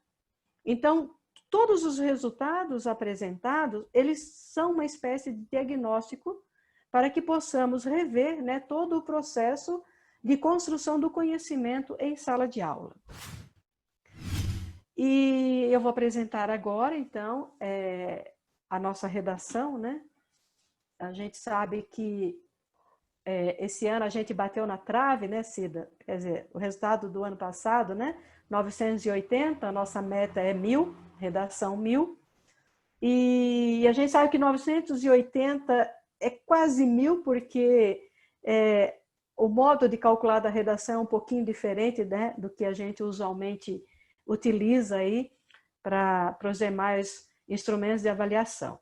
[SPEAKER 7] Então, todos os resultados apresentados, eles são uma espécie de diagnóstico para que possamos rever, né, todo o processo de construção do conhecimento em sala de aula. E eu vou apresentar agora, então, a nossa redação, né? A gente sabe que esse ano a gente bateu na trave, né, Cida? Quer dizer, o resultado do ano passado, né? 980, a nossa meta é 1000, redação 1000. E a gente sabe que 980 é quase 1000, porque o modo de calcular da redação é um pouquinho diferente, né, do que a gente usualmente utiliza aí para os demais instrumentos de avaliação.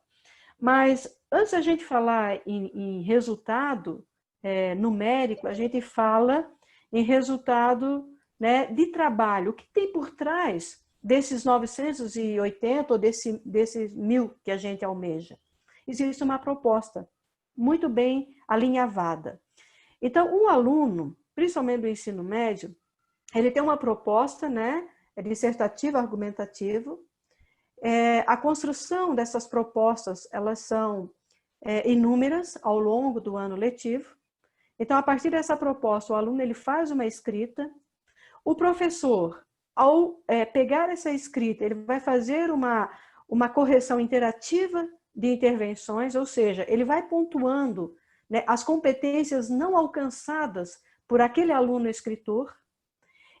[SPEAKER 7] Mas antes da gente falar em resultado numérico, a gente fala em resultado, né, de trabalho. O que tem por trás desses 980 ou desses 1.000 que a gente almeja? Existe uma proposta muito bem alinhavada. Então, um aluno, principalmente do ensino médio, ele tem uma proposta, né, dissertativa, argumentativa. A construção dessas propostas, elas são inúmeras ao longo do ano letivo. Então, a partir dessa proposta, o aluno ele faz uma escrita. O professor, ao pegar essa escrita, ele vai fazer uma correção interativa de intervenções, ou seja, ele vai pontuando, né, as competências não alcançadas por aquele aluno escritor.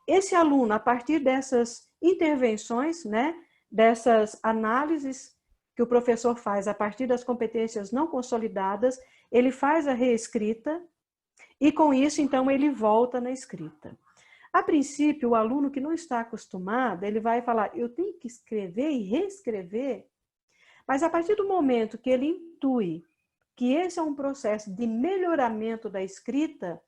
[SPEAKER 7] Esse aluno, a partir dessas intervenções, né, dessas análises que o professor faz a partir das competências não consolidadas, ele faz a reescrita e, com isso, então, ele volta na escrita. A princípio, o aluno que não está acostumado, ele vai falar, eu tenho que escrever e reescrever, mas a partir do momento que ele intui que esse é um processo de melhoramento da escrita,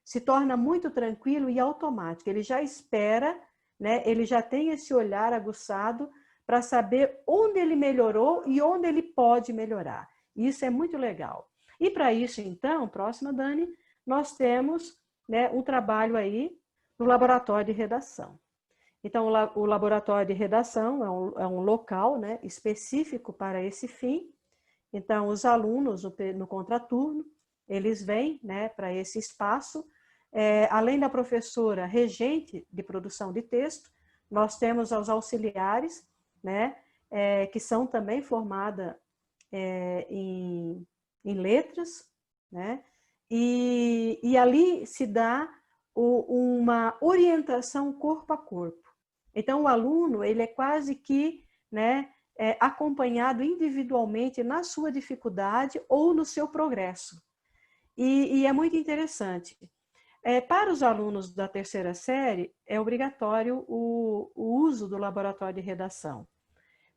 [SPEAKER 7] se torna muito tranquilo e automático. Ele já espera, né, ele já tem esse olhar aguçado para saber onde ele melhorou e onde ele pode melhorar. Isso é muito legal. E para isso, então, próxima, Dani, nós temos, né, um trabalho aí no laboratório de redação. Então, o laboratório de redação é um local, né, específico para esse fim. Então, os alunos no contraturno, eles vêm, né, para esse espaço. Além da professora regente de produção de texto, nós temos os auxiliares, né, que são também formadas em letras, né, e ali se dá uma orientação corpo a corpo. Então, o aluno, ele é quase que, né, acompanhado individualmente na sua dificuldade ou no seu progresso. E é muito interessante. Para os alunos da terceira série, é obrigatório o uso do laboratório de redação.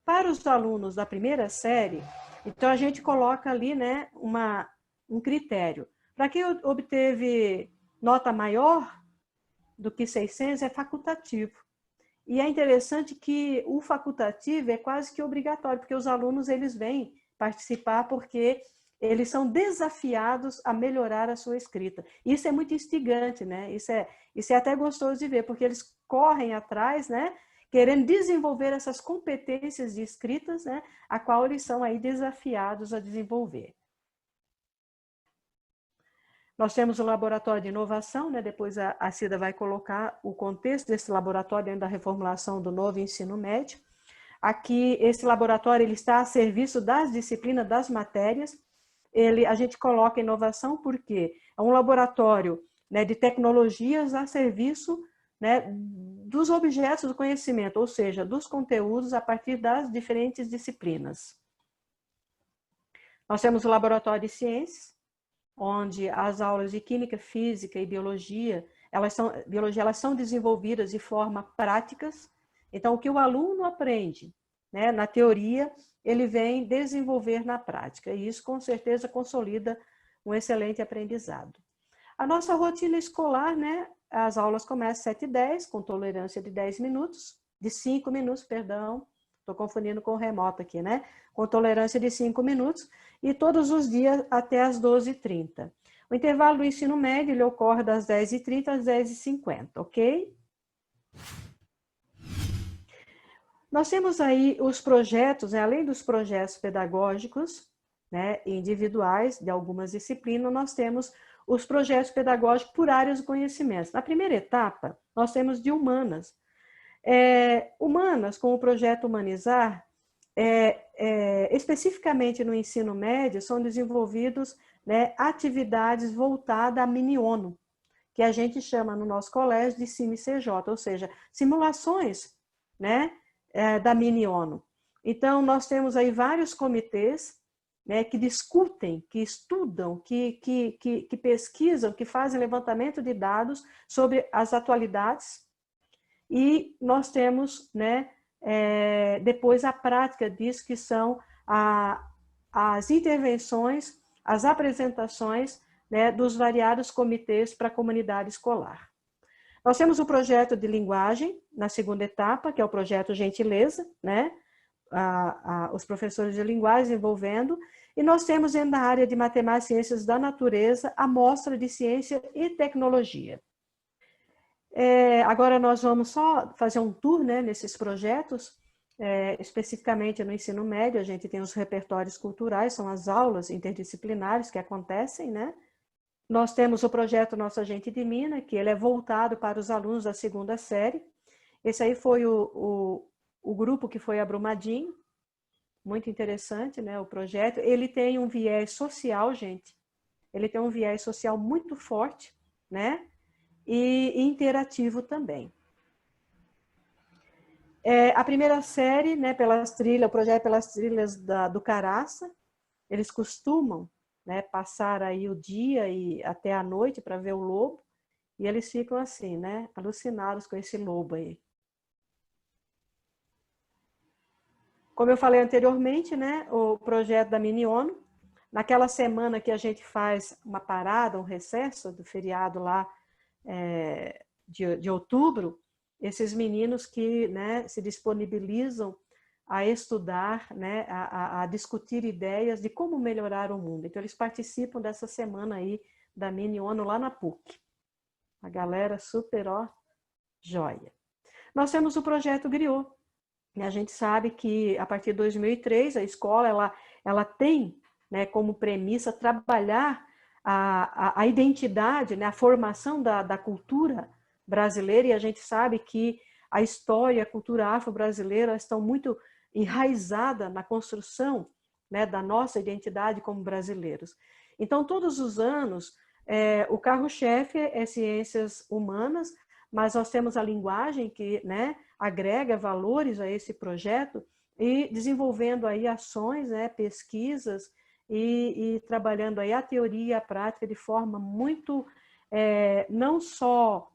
[SPEAKER 7] Para os alunos da primeira série, então a gente coloca ali, né, um critério. Para quem obteve nota maior do que 600, é facultativo. E é interessante que o facultativo é quase que obrigatório, porque os alunos eles vêm participar porque eles são desafiados a melhorar a sua escrita. Isso é muito instigante, né? Isso é até gostoso de ver, porque eles correm atrás, né, querendo desenvolver essas competências de escritas, né, a qual eles são aí desafiados a desenvolver. Nós temos o laboratório de inovação, né? Depois a Cida vai colocar o contexto desse laboratório dentro da reformulação do novo ensino médio. Aqui, esse laboratório ele está a serviço das disciplinas, das matérias. A gente coloca inovação porque é um laboratório, né, de tecnologias a serviço, né, dos objetos do conhecimento, ou seja, dos conteúdos a partir das diferentes disciplinas. Nós temos o laboratório de ciências, onde as aulas de química, física e biologia, elas são desenvolvidas de forma práticas. Então, o que o aluno aprende, né, na teoria, ele vem desenvolver na prática. E isso, com certeza, consolida um excelente aprendizado. A nossa rotina escolar, né, as aulas começam às 7h10, com tolerância de 10 minutos, de 5 minutos, perdão, estou confundindo com o remoto aqui, né? Com tolerância de 5 minutos, e todos os dias até às 12h30. O intervalo do ensino médio ele ocorre das 10h30 às 10h50, ok? Nós temos aí os projetos, né, além dos projetos pedagógicos, né, individuais de algumas disciplinas, nós temos os projetos pedagógicos por áreas do conhecimento. Na primeira etapa, nós temos de humanas. Humanas, com o projeto Humanizar, especificamente no ensino médio, são desenvolvidos, né, atividades voltadas à mini-ONU, que a gente chama no nosso colégio de CIMI-CJ, ou seja, simulações, né, da mini-ONU. Então, nós temos aí vários comitês né, que discutem, que estudam, que pesquisam, que fazem levantamento de dados sobre as atualidades. E nós temos, né, depois a prática disso, que são as intervenções, as apresentações, né, dos variados comitês para a comunidade escolar. Nós temos o projeto de linguagem, na segunda etapa, que é o projeto Gentileza, né, os professores de linguagem desenvolvendo, e nós temos na área de matemática e ciências da natureza a mostra de ciência e tecnologia. Agora nós vamos só fazer um tour, né, nesses projetos, especificamente no ensino médio. A gente tem os repertórios culturais, são as aulas interdisciplinares que acontecem, né? Nós temos o projeto Nossa Gente de Minas, que ele é voltado para os alunos da segunda série. Esse aí foi o grupo que foi a Brumadinho, muito interessante, né, o projeto. Ele tem um viés social, gente, ele tem um viés social muito forte, né, e interativo também. A primeira série, né, o projeto pelas trilhas do Caraça, eles costumam, né, passar aí o dia e até a noite para ver o lobo, e eles ficam assim, né, alucinados com esse lobo aí. Como eu falei anteriormente, né, o projeto da Mini ONU, naquela semana que a gente faz uma parada, um recesso do feriado lá de outubro, esses meninos que, né, se disponibilizam a estudar, né, a discutir ideias de como melhorar o mundo. Então, eles participam dessa semana aí da Mini ONU lá na PUC. A galera super, ó, joia. Nós temos o projeto Griot. A gente sabe que, a partir de 2003, a escola ela tem, né, como premissa trabalhar a identidade, né, a formação da cultura brasileira, e a gente sabe que a história e a cultura afro-brasileira estão muito enraizadas na construção, né, da nossa identidade como brasileiros. Então, todos os anos, o carro-chefe é ciências humanas, mas nós temos a linguagem que, né, agrega valores a esse projeto e desenvolvendo aí ações, né, pesquisas e trabalhando aí a teoria e a prática de forma muito, não só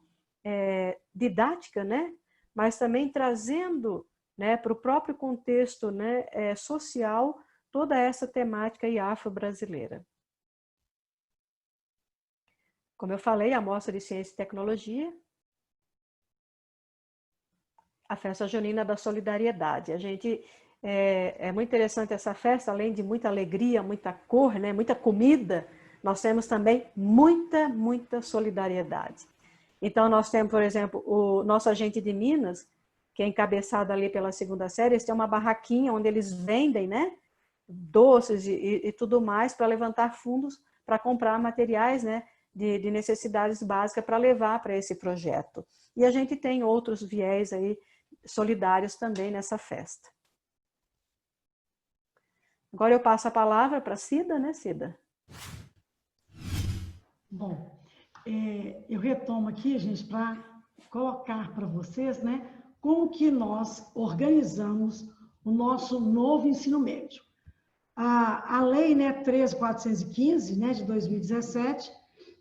[SPEAKER 7] didática, né, mas também trazendo, né, para o próprio contexto, né, social toda essa temática aí afro-brasileira. Como eu falei, a Mostra de Ciência e Tecnologia, a Festa Junina da Solidariedade. A gente, é muito interessante essa festa, além de muita alegria, muita cor, né, muita comida, nós temos também muita solidariedade. Então, nós temos, por exemplo, o nosso agente de Minas, que é encabeçado ali pela segunda série, eles têm uma barraquinha onde eles vendem, né, doces e tudo mais para levantar fundos para comprar materiais, né, de necessidades básicas para levar para esse projeto. E a gente tem outros viés aí solidários também nessa festa. Agora eu passo a palavra para a Cida, né, Cida?
[SPEAKER 3] Bom, eu retomo aqui, gente, para colocar para vocês, né, como que nós organizamos o nosso novo ensino médio. A lei, né, 13.415, né, de 2017,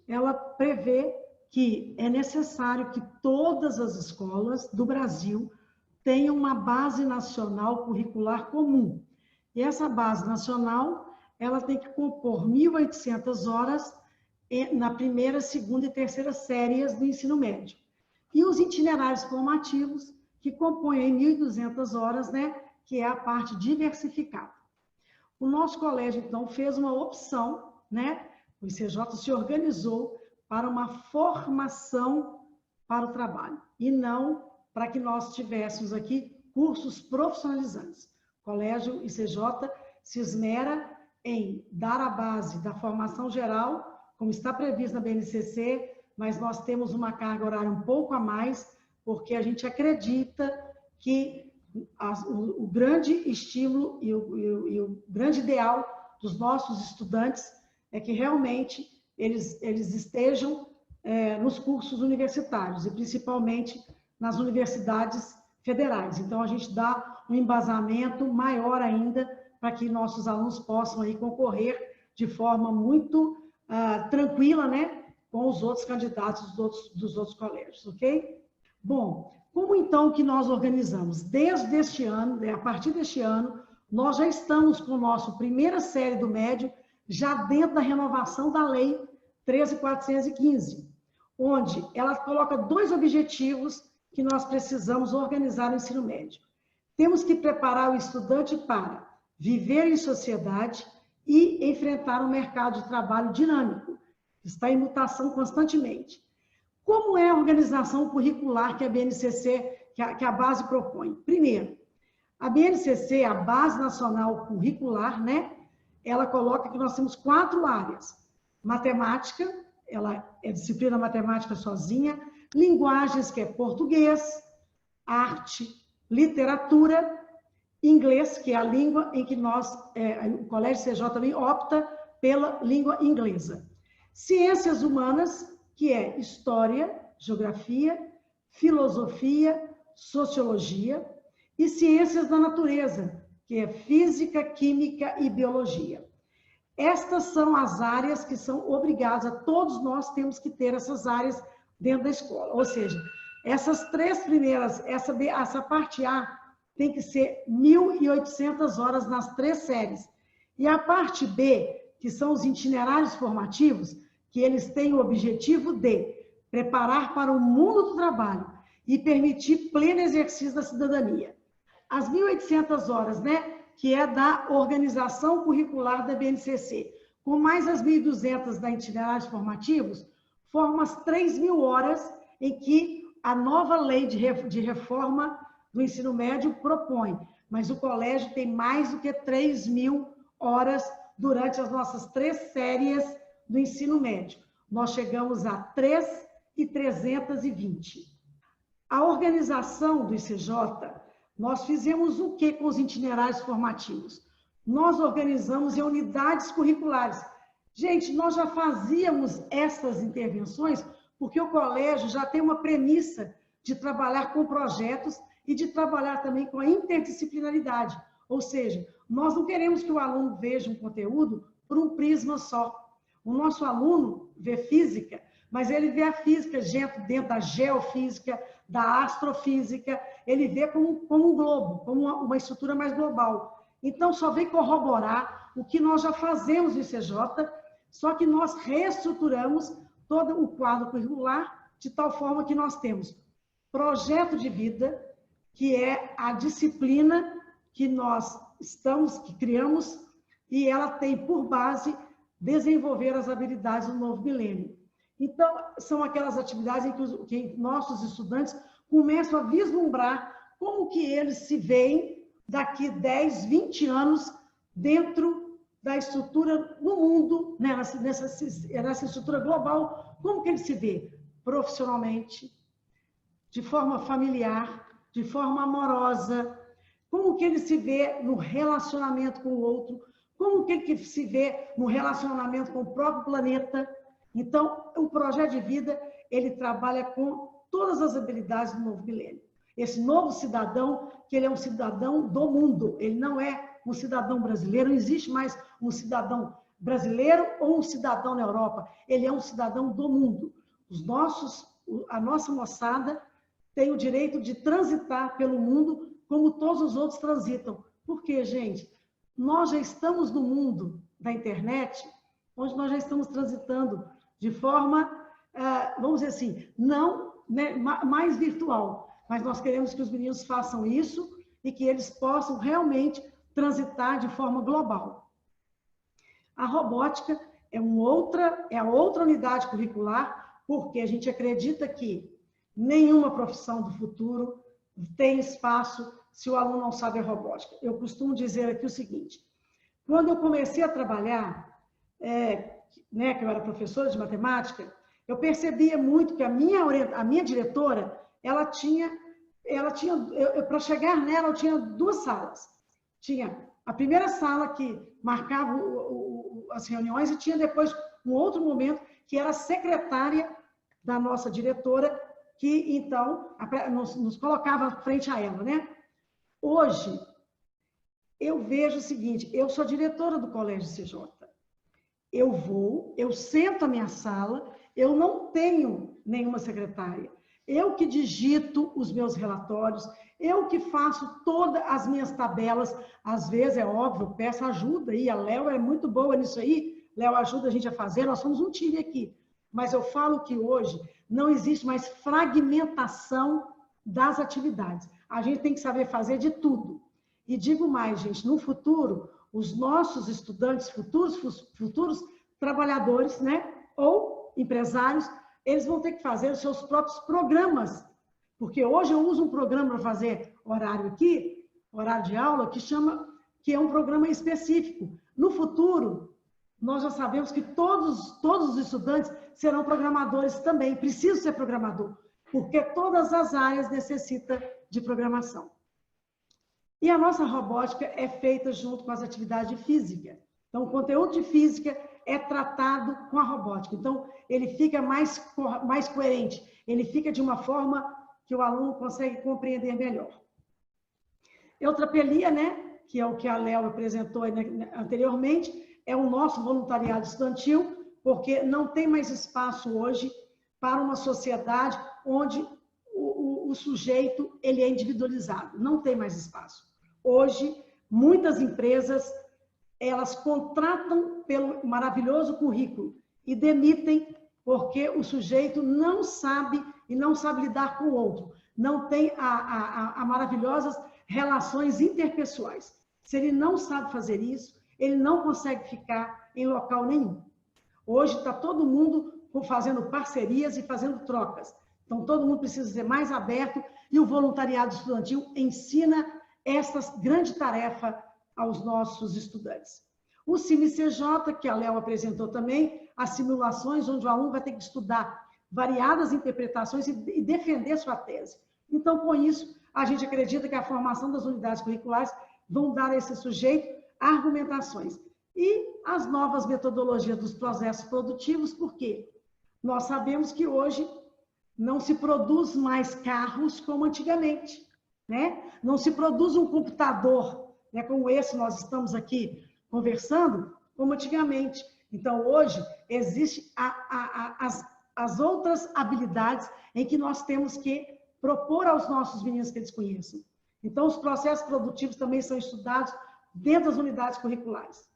[SPEAKER 3] ela prevê que é necessário que todas as escolas do Brasil tenham uma base nacional curricular comum. E essa base nacional, ela tem que compor 1.800 horas na primeira, segunda e terceira séries do ensino médio. E os itinerários formativos, que compõem 1.200 horas, né, que é a parte diversificada. O nosso colégio, então, fez uma opção, né, o ICJ se organizou para uma formação para o trabalho, e não para que nós tivéssemos aqui cursos profissionalizantes. O colégio ICJ se esmera em dar a base da formação geral, como está previsto na BNCC, mas nós temos uma carga horária um pouco a mais, porque a gente acredita que o grande estímulo e o grande ideal dos nossos estudantes é que realmente eles estejam nos cursos universitários, e principalmente nas universidades federais. Então, a gente dá um embasamento maior ainda para que nossos alunos possam aí concorrer de forma muito tranquila, né, com os outros candidatos dos outros colégios, ok? Bom, como então que nós organizamos? Desde este ano, a partir deste ano, nós já estamos com a nossa primeira série do médio, já dentro da renovação da Lei 13.415, onde ela coloca 2 objetivos que nós precisamos organizar no ensino médio. Temos que preparar o estudante para viver em sociedade e enfrentar um mercado de trabalho dinâmico, que está em mutação constantemente. Como é a organização curricular que a BNCC, que a base propõe? Primeiro, a BNCC, a Base Nacional Curricular, né? Ela coloca que nós temos 4 áreas. Matemática, ela é disciplina matemática sozinha, linguagens, que é português, arte, literatura, inglês, que é a língua em que o Colégio CJ também opta pela língua inglesa. Ciências humanas, que é história, geografia, filosofia, sociologia, e ciências da natureza, que é física, química e biologia. Estas são as áreas que são obrigadas, todos nós temos que ter essas áreas dentro da escola. Ou seja, essas 3 primeiras, essa parte A tem que ser 1.800 horas nas 3 séries. E a parte B, que são os itinerários formativos, que eles têm o objetivo de preparar para o mundo do trabalho e permitir pleno exercício da cidadania. As 1.800 horas, né, que é da organização curricular da BNCC, com mais as 1.200 da itinerários formativos, formam as 3.000 horas em que a nova lei de reforma do ensino médio propõe. Mas o colégio tem mais do que 3.000 horas durante as nossas 3 séries do ensino médio. Nós chegamos a 3.320. A organização do ICJ, nós fizemos o que com os itinerários formativos? Nós organizamos em unidades curriculares. Gente, nós já fazíamos essas intervenções porque o colégio já tem uma premissa de trabalhar com projetos e de trabalhar também com a interdisciplinaridade. Ou seja, nós não queremos que o aluno veja um conteúdo por um prisma só. O nosso aluno vê física, mas ele vê a física dentro da geofísica, da astrofísica, ele vê como um globo, como uma estrutura mais global. Então, só vem corroborar o que nós já fazemos no ICJ, só que nós reestruturamos todo o quadro curricular de tal forma que nós temos projeto de vida, que é a disciplina que nós que criamos, e ela tem por base desenvolver as habilidades do novo milênio. Então, são aquelas atividades em que nossos estudantes começam a vislumbrar como que eles se veem daqui 10, 20 anos dentro da estrutura no mundo, né, nessa estrutura global, como que ele se vê profissionalmente, de forma familiar, de forma amorosa, como que ele se vê no relacionamento com o outro, como que ele se vê no relacionamento com o próprio planeta. Então, o projeto de vida, ele trabalha com todas as habilidades do novo milênio. Esse novo cidadão, que ele é um cidadão do mundo, ele não é um cidadão brasileiro, não existe mais um cidadão brasileiro ou um cidadão na Europa, ele é um cidadão do mundo. A nossa moçada tem o direito de transitar pelo mundo como todos os outros transitam. Por quê, gente? Nós já estamos no mundo da internet, onde nós já estamos transitando de forma, vamos dizer assim, não, né, mais virtual, mas nós queremos que os meninos façam isso e que eles possam realmente transitar de forma global. A robótica é a outra unidade curricular, porque a gente acredita que nenhuma profissão do futuro tem espaço se o aluno não sabe a robótica. Eu costumo dizer aqui o seguinte, quando eu comecei a trabalhar, né, que eu era professora de matemática, eu percebia muito que a minha diretora, para chegar nela, eu tinha 2 salas. Tinha a primeira sala que marcava as reuniões e tinha depois um outro momento que era a secretária da nossa diretora, que então nos colocava frente a ela, né? Hoje, eu vejo o seguinte, eu sou diretora do Colégio CJ. Eu sento a minha sala, eu não tenho nenhuma secretária. Eu que digito os meus relatórios, eu que faço todas as minhas tabelas. Às vezes, é óbvio, eu peço ajuda aí, a Léo é muito boa nisso aí, Léo ajuda a gente a fazer, nós somos um time aqui. Mas eu falo que hoje não existe mais fragmentação das atividades. A gente tem que saber fazer de tudo. E digo mais, gente, no futuro, os nossos estudantes, futuros trabalhadores, né, ou empresários, eles vão ter que fazer os seus próprios programas. Porque hoje eu uso um programa para fazer horário aqui, horário de aula, que é um programa específico. No futuro, nós já sabemos que todos os estudantes serão programadores também, precisam ser programador, porque todas as áreas necessitam de programação. E a nossa robótica é feita junto com as atividades de física. Então, o conteúdo de física é tratado com a robótica. Então, ele fica mais coerente, ele fica de uma forma que o aluno consegue compreender melhor. Eutrapelia, né, que é o que a Léo apresentou anteriormente, é o nosso voluntariado estudantil, porque não tem mais espaço hoje para uma sociedade onde o sujeito ele é individualizado. Não tem mais espaço. Hoje, muitas empresas, elas contratam pelo maravilhoso currículo e demitem porque o sujeito não sabe e não sabe lidar com o outro. Não tem a maravilhosas relações interpessoais. Se ele não sabe fazer isso, ele não consegue ficar em local nenhum. Hoje está todo mundo fazendo parcerias e fazendo trocas. Então, todo mundo precisa ser mais aberto e o voluntariado estudantil ensina essa grande tarefa aos nossos estudantes. O CIMI-CJ, que a Léo apresentou também, as simulações onde o aluno vai ter que estudar variadas interpretações e defender sua tese. Então, com isso, a gente acredita que a formação das unidades curriculares vão dar a esse sujeito argumentações. E as novas metodologias dos processos produtivos, por quê? Nós sabemos que hoje não se produz mais carros como antigamente, né? Não se produz um computador, né, como esse nós estamos aqui conversando, como antigamente. Então, hoje, existem as outras habilidades em que nós temos que propor aos nossos meninos que eles conheçam. Então, os processos produtivos também são estudados dentro das unidades curriculares.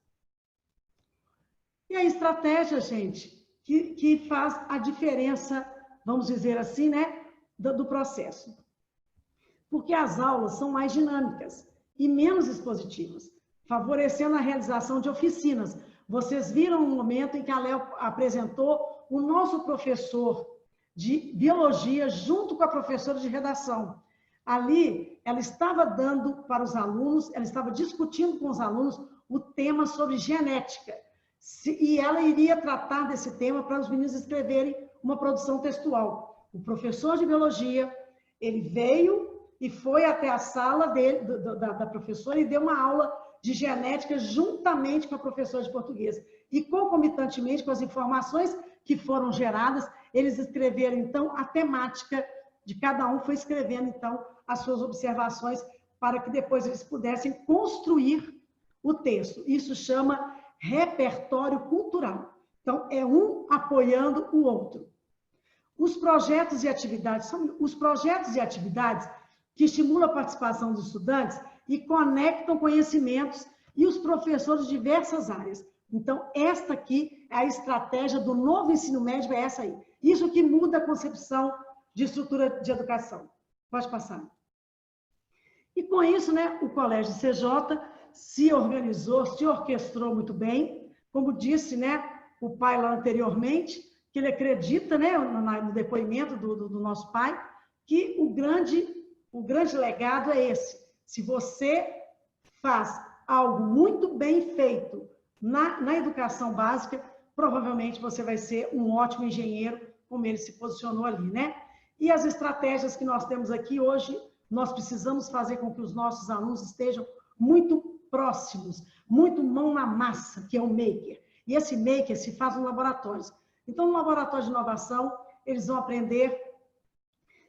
[SPEAKER 3] E a estratégia, gente, que faz a diferença, vamos dizer assim, né, do processo. Porque as aulas são mais dinâmicas e menos expositivas, favorecendo a realização de oficinas. Vocês viram um momento em que a Léo apresentou o nosso professor de biologia junto com a professora de redação. Ali, ela estava dando para os alunos, ela estava discutindo com os alunos o tema sobre genética. E ela iria tratar desse tema para os meninos escreverem uma produção textual. O professor de biologia, ele veio e foi até a sala da professora e deu uma aula de genética juntamente com a professora de português. E concomitantemente com as informações que foram geradas, eles escreveram, então, a temática de cada um, foi escrevendo, então, as suas observações para que depois eles pudessem construir o texto. Isso chama repertório cultural. Então, é um apoiando o outro. Os projetos e atividades são os projetos e atividades que estimulam a participação dos estudantes e conectam conhecimentos e os professores de diversas áreas. Então, esta aqui é a estratégia do novo ensino médio, é essa aí. Isso que muda a concepção de estrutura de educação. Pode passar. E com isso, né, o Colégio CJ se organizou, se orquestrou muito bem. Como disse, né, o pai lá anteriormente, que ele acredita, né, no depoimento do nosso pai, que o grande legado é esse. Se você faz algo muito bem feito na educação básica, provavelmente você vai ser um ótimo engenheiro, como ele se posicionou ali, né? E as estratégias que nós temos aqui hoje, nós precisamos fazer com que os nossos alunos estejam muito próximos, muito mão na massa, que é o maker. E esse maker se faz em laboratórios. Então, no laboratório de inovação, eles vão aprender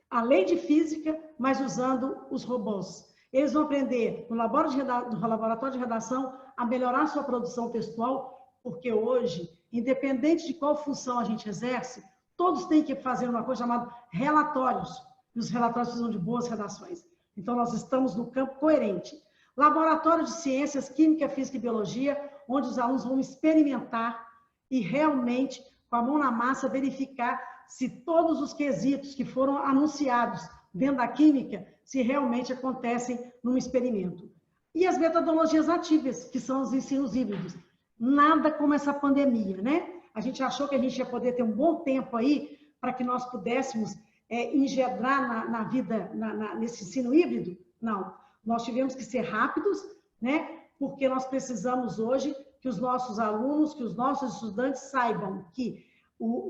[SPEAKER 3] a lei de física, mas usando os robôs. Eles vão aprender no laboratório de redação a melhorar sua produção textual, porque hoje, independente de qual função a gente exerce, todos têm que fazer uma coisa chamada relatórios, e os relatórios precisam de boas redações. Então, nós estamos no campo coerente. Laboratório de Ciências, Química, Física e Biologia, onde os alunos vão experimentar e realmente, com a mão na massa, verificar se todos os quesitos que foram anunciados dentro da química, se realmente acontecem num experimento. E as metodologias ativas, que são os ensinos híbridos. Nada como essa pandemia, né? A gente achou que a gente ia poder ter um bom tempo aí para que nós pudéssemos engendrar na vida, nesse ensino híbrido. Não, nós tivemos que ser rápidos, né? Porque nós precisamos hoje que os nossos alunos, que os nossos estudantes saibam que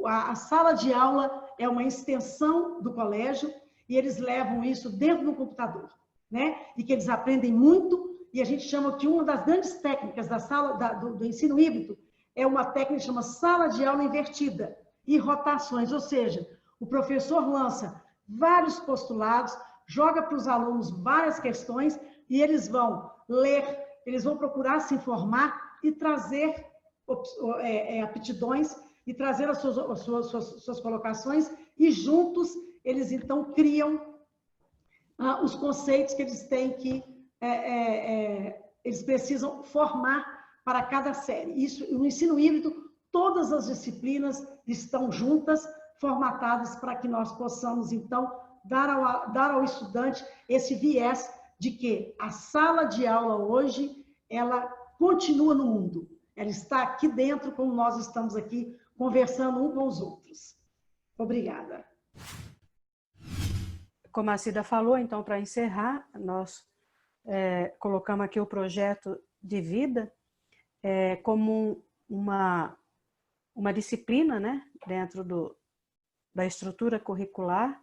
[SPEAKER 3] a sala de aula é uma extensão do colégio e eles levam isso dentro do computador, né? E que eles aprendem muito, e a gente chama que uma das grandes técnicas da sala do ensino híbrido é uma técnica que chama sala de aula invertida e rotações, ou seja, o professor lança vários postulados, joga para os alunos várias questões e eles vão ler, eles vão procurar se informar e trazer aptidões e trazer as suas colocações e juntos eles então criam os conceitos que eles têm que eles precisam formar para cada série. Isso, no ensino híbrido, todas as disciplinas estão juntas, formatadas para que nós possamos então dar ao estudante esse viés de que a sala de aula hoje ela continua no mundo. Ela está aqui dentro, como nós estamos aqui conversando um com os outros. Obrigada.
[SPEAKER 7] Como a Cida falou, então, para encerrar, nós colocamos aqui o projeto de vida como uma disciplina, né, dentro da estrutura curricular,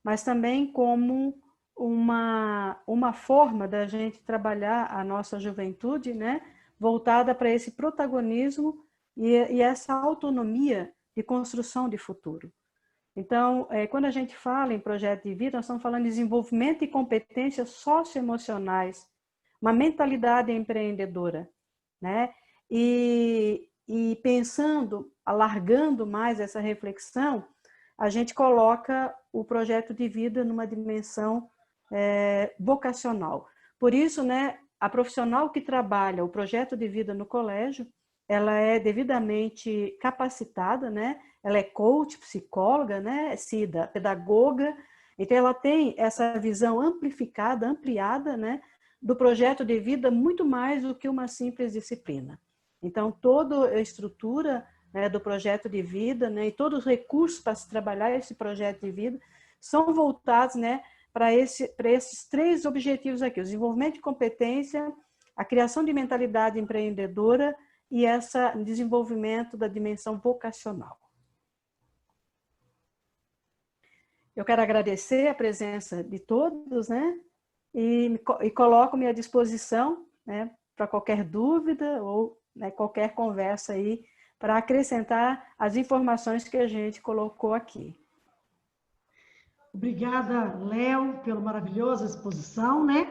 [SPEAKER 7] mas também como uma forma da gente trabalhar a nossa juventude, né, voltada para esse protagonismo e essa autonomia de construção de futuro. Então, quando a gente fala em projeto de vida, nós estamos falando de desenvolvimento e competências socioemocionais, uma mentalidade empreendedora, né? E pensando, alargando mais essa reflexão, a gente coloca o projeto de vida numa dimensão vocacional. Por isso, né, a profissional que trabalha o projeto de vida no colégio, ela é devidamente capacitada, né? Ela é coach, psicóloga, né? Cida, pedagoga. Então, ela tem essa visão amplificada, ampliada, né? Do projeto de vida muito mais do que uma simples disciplina. Então, toda a estrutura, né, do projeto de vida, né, e todos os recursos para se trabalhar esse projeto de vida são voltados, né, para esses três objetivos aqui: o desenvolvimento de competência, a criação de mentalidade empreendedora e esse desenvolvimento da dimensão vocacional. Eu quero agradecer a presença de todos, né, e coloco-me à disposição, né, para qualquer dúvida ou, né, qualquer conversa aí, para acrescentar as informações que a gente colocou aqui.
[SPEAKER 3] Obrigada, Léo, pela maravilhosa exposição, né?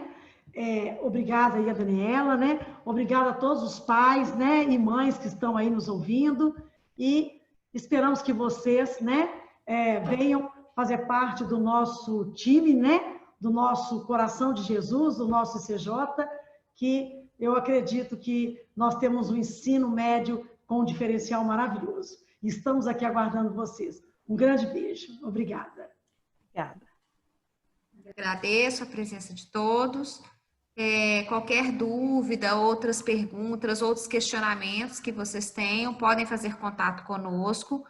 [SPEAKER 3] Obrigada aí a Daniela, né? Obrigada a todos os pais, né, e mães que estão aí nos ouvindo, e esperamos que vocês, né, venham fazer parte do nosso time, né, do nosso Coração de Jesus, do nosso ICJ, que eu acredito que nós temos um ensino médio com um diferencial maravilhoso. E estamos aqui aguardando vocês. Um grande beijo. Obrigada.
[SPEAKER 7] Obrigada.
[SPEAKER 1] Eu agradeço a presença de todos. Qualquer dúvida, outras perguntas, outros questionamentos que vocês tenham, podem fazer contato conosco,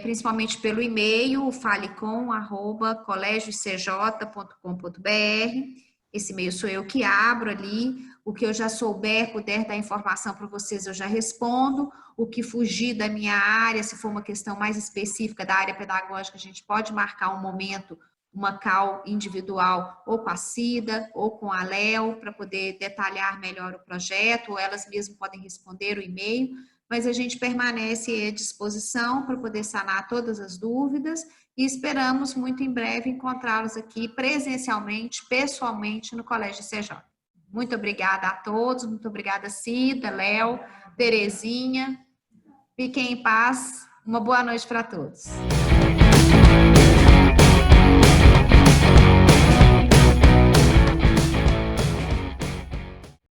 [SPEAKER 1] principalmente pelo e-mail, falecom@colégioicj.com.br. Esse e-mail sou eu que abro ali. O que eu já souber, puder dar informação para vocês, eu já respondo. O que fugir da minha área, se for uma questão mais específica da área pedagógica, a gente pode marcar um momento, uma call individual, ou com a Cida, ou com a Léo, para poder detalhar melhor o projeto, ou elas mesmas podem responder o e-mail, mas a gente permanece à disposição para poder sanar todas as dúvidas e esperamos muito em breve encontrá-los aqui presencialmente, pessoalmente, no Colégio ICJ. Muito obrigada a todos, muito obrigada Cida, Léo, Terezinha. Fiquem em paz. Uma boa noite para todos.